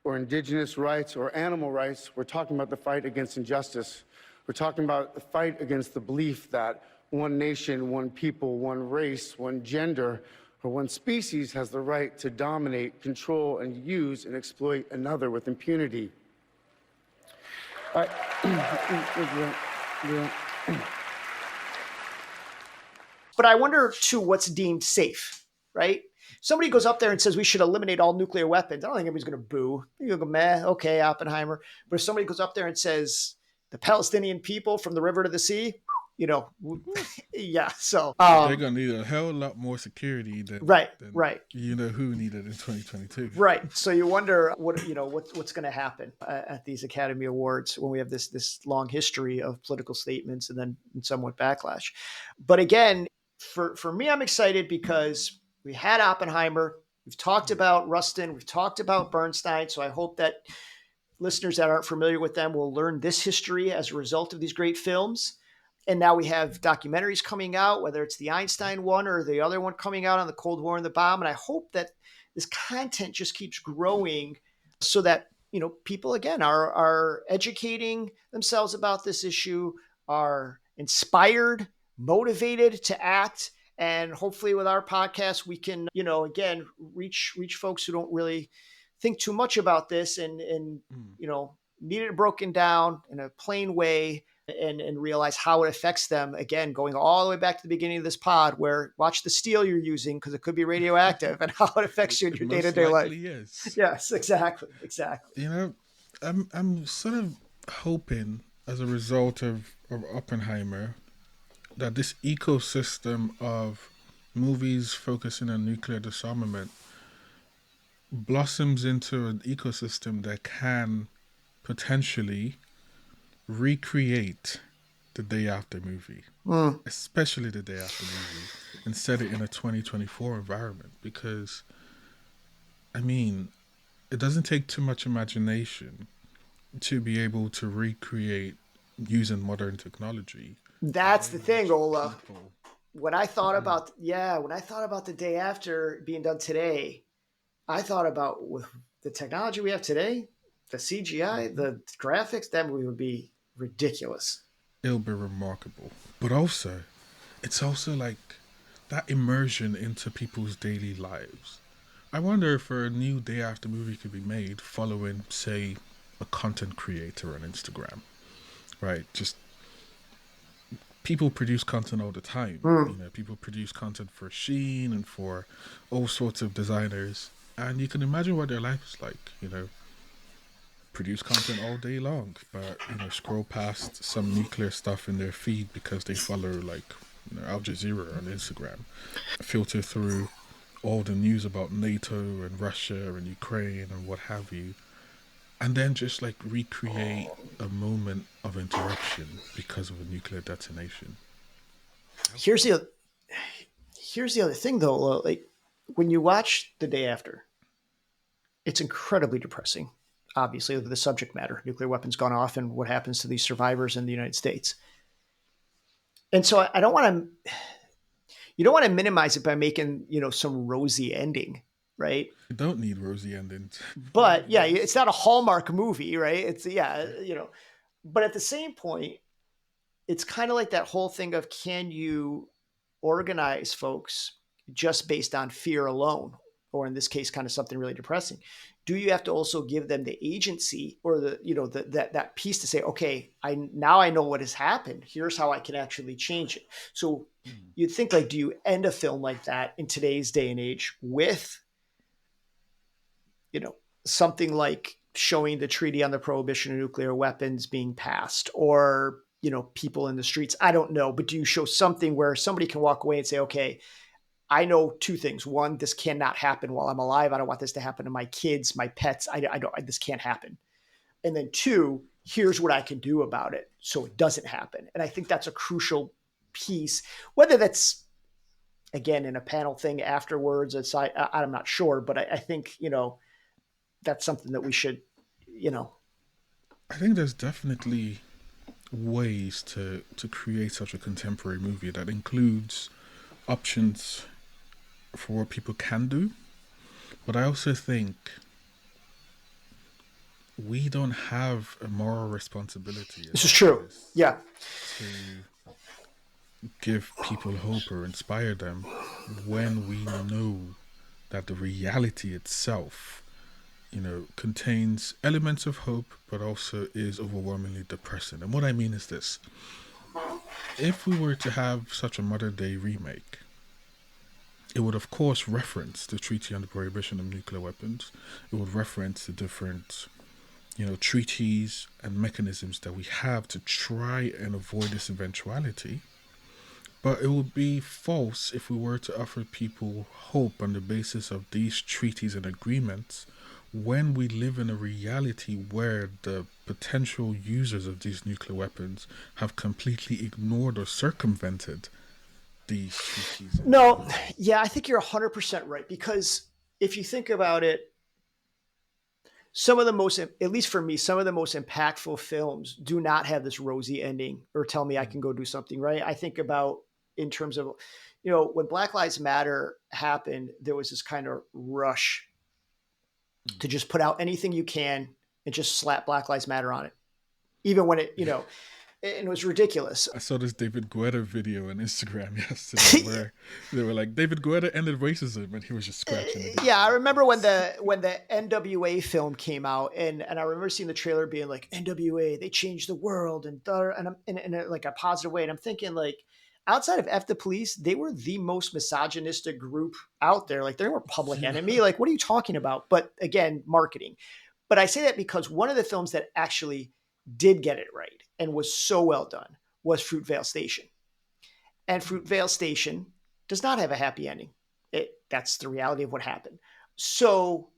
or indigenous rights or animal rights, we're talking about the fight against injustice. We're talking about the fight against the belief that one nation, one people, one race, one gender, or one species has the right to dominate, control, and use and exploit another with impunity. But I wonder, too, what's deemed safe, right? Somebody goes up there and says we should eliminate all nuclear weapons. I don't think anybody's going to boo. You go, meh, okay, Oppenheimer. But if somebody goes up there and says the Palestinian people from the river to the sea, yeah. So they're going to need a hell of a lot more security than right. Who needed in 2022. Right. So you wonder what's going to happen at these Academy Awards when we have this long history of political statements and then somewhat backlash. But again, for me, I'm excited because we had Oppenheimer. We've talked about Rustin. We've talked about Bernstein. So I hope that listeners that aren't familiar with them will learn this history as a result of these great films. And now we have documentaries coming out, whether it's the Einstein one or the other one coming out on the Cold War and the bomb. And I hope that this content just keeps growing so that, people, again, are educating themselves about this issue, are inspired, motivated to act. And hopefully with our podcast, we can, again, reach folks who don't really think too much about this and need it broken down in a plain way and realize how it affects them. Again, going all the way back to the beginning of this pod, where watch the steel you're using because it could be radioactive, and how it affects you in your day-to-day life. Is. Yes, exactly. I'm sort of hoping, as a result of Oppenheimer, that this ecosystem of movies focusing on nuclear disarmament blossoms into an ecosystem that can potentially recreate the Day After movie, especially the Day After movie, and set it in a 2024 environment. Because, it doesn't take too much imagination to be able to recreate using modern technology. That's the thing, Ola. When I thought about the Day After being done today, I thought about, with the technology we have today, the CGI, the graphics, that movie would be ridiculous. It'll be remarkable. But also, it's also like that immersion into people's daily lives. I wonder if a new Day After movie could be made following, say, a content creator on Instagram. Right? Just people produce content all the time. People produce content for Shein and for all sorts of designers. And you can imagine what their life is like, produce content all day long, but, scroll past some nuclear stuff in their feed because they follow, Al Jazeera on Instagram, filter through all the news about NATO and Russia and Ukraine and what have you, and then just, recreate a moment of interruption because of a nuclear detonation. Here's the other thing, though. When you watch The Day After, it's incredibly depressing. Obviously, the subject matter, nuclear weapons gone off, and what happens to these survivors in the United States. And so you don't want to minimize it by making, some rosy ending, right? You don't need rosy endings. But yeah, it's not a Hallmark movie, right? But at the same point, it's kind of like that whole thing of, can you organize folks just based on fear alone, or in this case, kind of something really depressing? Do you have to also give them the agency, or that piece to say, okay, I know what has happened. Here's how I can actually change it. So you'd think, like, do you end a film like that in today's day and age with, something like showing the Treaty on the Prohibition of Nuclear Weapons being passed, or, people in the streets? I don't know. But do you show something where somebody can walk away and say, okay, I know two things. One, this cannot happen while I'm alive. I don't want this to happen to my kids, my pets. This can't happen. And then two, here's what I can do about it so it doesn't happen. And I think that's a crucial piece, whether that's, again, in a panel thing afterwards. I'm not sure, but I think, that's something that we should, I think there's definitely ways to create such a contemporary movie that includes options for what people can do. But I also think we don't have a moral responsibility. This is true. Yeah. To give people hope or inspire them when we know that the reality itself, contains elements of hope, but also is overwhelmingly depressing. And what I mean is this: if we were to have such a modern day remake, it would, of course, reference the Treaty on the Prohibition of Nuclear Weapons. It would reference the different, treaties and mechanisms that we have to try and avoid this eventuality. But it would be false if we were to offer people hope on the basis of these treaties and agreements when we live in a reality where the potential users of these nuclear weapons have completely ignored or circumvented these treaties. No, yeah, I think you're 100% right, because if you think about it, some of the most, at least for me, some of the most impactful films do not have this rosy ending or tell me I can go do something, right? I think about, in terms of, when Black Lives Matter happened, there was this kind of rush to just put out anything you can and just slap Black Lives Matter on it, even when it, and it was ridiculous. I saw this David Guetta video on Instagram yesterday where they were like, David Guetta ended racism, and he was just scratching it. Yeah, I remember when the NWA film came out, and I remember seeing the trailer being like, NWA, they changed the world, and I'm in like a positive way, and I'm thinking, like, outside of F the Police, they were the most misogynistic group out there. Like, they were Public Enemy. Like, what are you talking about? But again, marketing. But I say that because one of the films that actually did get it right and was so well done was Fruitvale Station. And Fruitvale Station does not have a happy ending. That's the reality of what happened. So,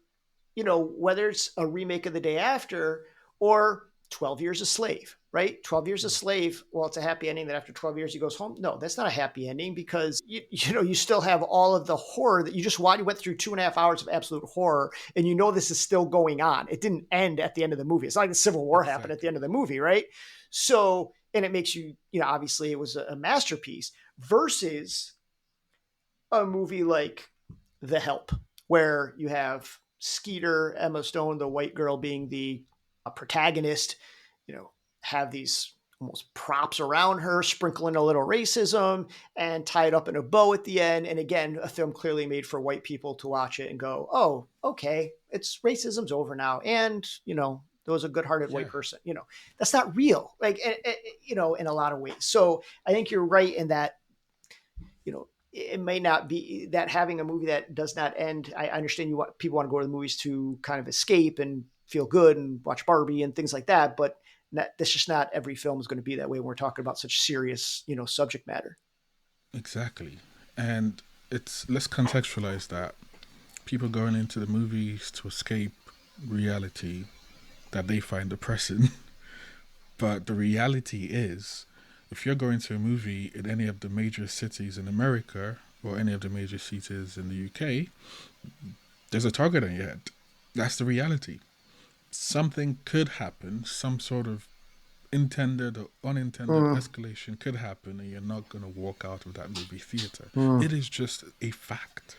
whether it's a remake of The Day After or 12 Years a Slave, right? 12 Years a Slave, well, it's a happy ending that after 12 years he goes home. No, that's not a happy ending, because you still have all of the horror that you went through 2.5 hours of absolute horror, and this is still going on. It didn't end at the end of the movie. It's not like the Civil War happened at the end of the movie, right? So, and it makes you, obviously it was a masterpiece, versus a movie like The Help, where you have Skeeter, Emma Stone, the white girl, being the protagonist, have these almost props around her, sprinkling a little racism and tie it up in a bow at the end. And again, a film clearly made for white people to watch it and go, oh, okay, it's racism's over now. And, there was a good-hearted white person, that's not real, like, in a lot of ways. So I think you're right in that, it may not be that having a movie that does not end. I understand people want to go to the movies to kind of escape and feel good and watch Barbie and things like that, but that's just not every film is going to be that way when we're talking about such serious, subject matter. Exactly. And let's contextualize that. People going into the movies to escape reality that they find depressing. But the reality is, if you're going to a movie in any of the major cities in America or any of the major cities in the UK, there's a target on your head. That's the reality. Something could happen, some sort of intended or unintended escalation could happen, and you're not going to walk out of that movie theater. It is just a fact.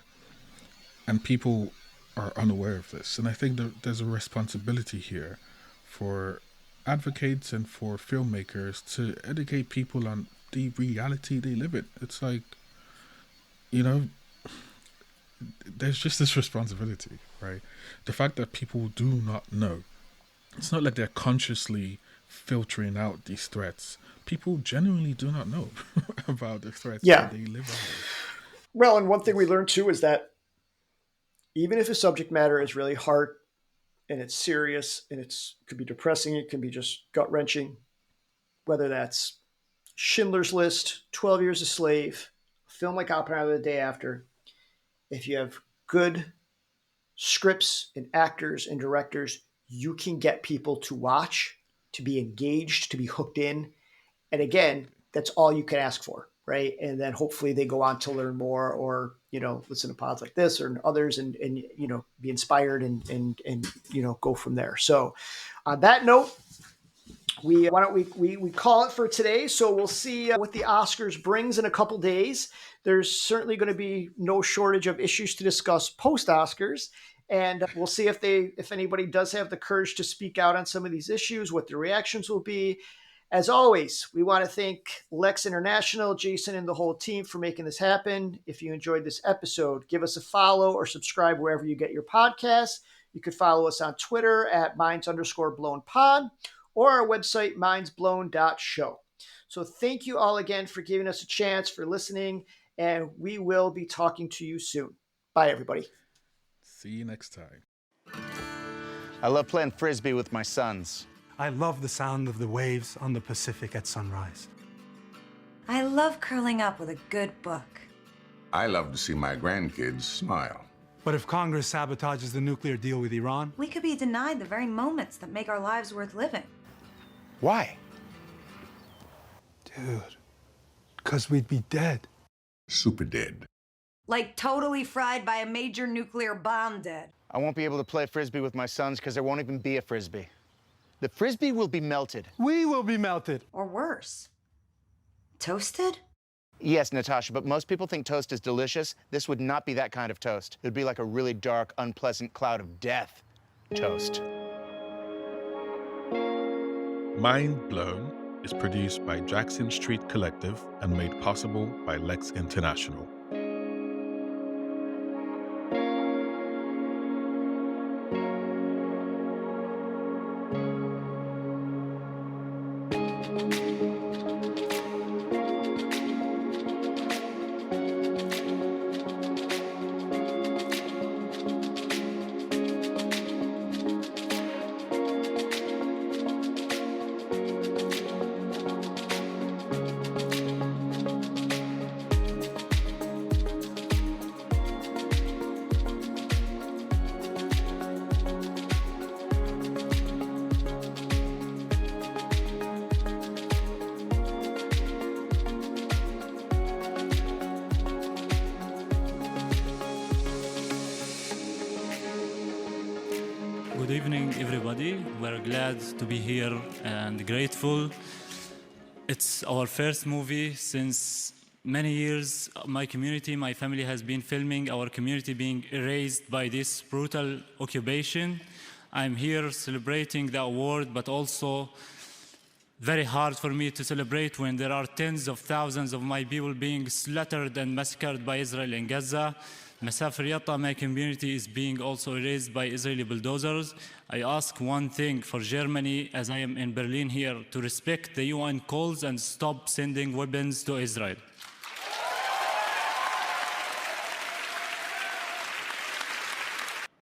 And people are unaware of this. And I think that there's a responsibility here for advocating for filmmakers to educate people on the reality they live in. It's like, you know, there's just this responsibility, right? The fact that people do not know, it's not like they're consciously filtering out these threats. People genuinely do not know about the threats that they live under. Well, and one thing we learned too is that even if a subject matter is really hard and it's serious and it could be depressing, it can be just gut wrenching, whether that's Schindler's List, 12 Years a Slave, a film like Oppenheimer the Day After, if you have good scripts and actors and directors, you can get people to watch, to be engaged, to be hooked in. And again, that's all you can ask for, right? And then hopefully they go on to learn more, or, you know, listen to pods like this or others and you know, be inspired and you know, go from there. So on that note, why don't we call it for today? So we'll see what the Oscars brings in a couple days. There's certainly going to be no shortage of issues to discuss post Oscars, and we'll see if anybody does have the courage to speak out on some of these issues, what the reactions will be. As always, we want to thank Lex International, Jason, and the whole team for making this happen. If you enjoyed this episode, give us a follow or subscribe wherever you get your podcasts. You could follow us on Twitter at minds_blown_pod. or our website, mindsblown.show. So thank you all again for giving us a chance, for listening, and we will be talking to you soon. Bye, everybody. See you next time. I love playing Frisbee with my sons. I love the sound of the waves on the Pacific at sunrise. I love curling up with a good book. I love to see my grandkids smile. But if Congress sabotages the nuclear deal with Iran, we could be denied the very moments that make our lives worth living. Why? Dude, because we'd be dead. Super dead. Like totally fried by a major nuclear bomb dead. I won't be able to play Frisbee with my sons because there won't even be a Frisbee. The Frisbee will be melted. We will be melted. Or worse. Toasted? Yes, Natasha, but most people think toast is delicious. This would not be that kind of toast. It would be like a really dark, unpleasant cloud of death toast. Mind Blown is produced by Jackson Street Collective and made possible by Lex International. Good evening, everybody. We're glad to be here and grateful. It's our first movie since many years. My community, my family has been filming our community being erased by this brutal occupation. I'm here celebrating the award, but also very hard for me to celebrate when there are tens of thousands of my people being slaughtered and massacred by Israel in Gaza. Masafir Yatta, my community, is being also erased by Israeli bulldozers. I ask one thing for Germany, as I am in Berlin here, to respect the UN calls and stop sending weapons to Israel.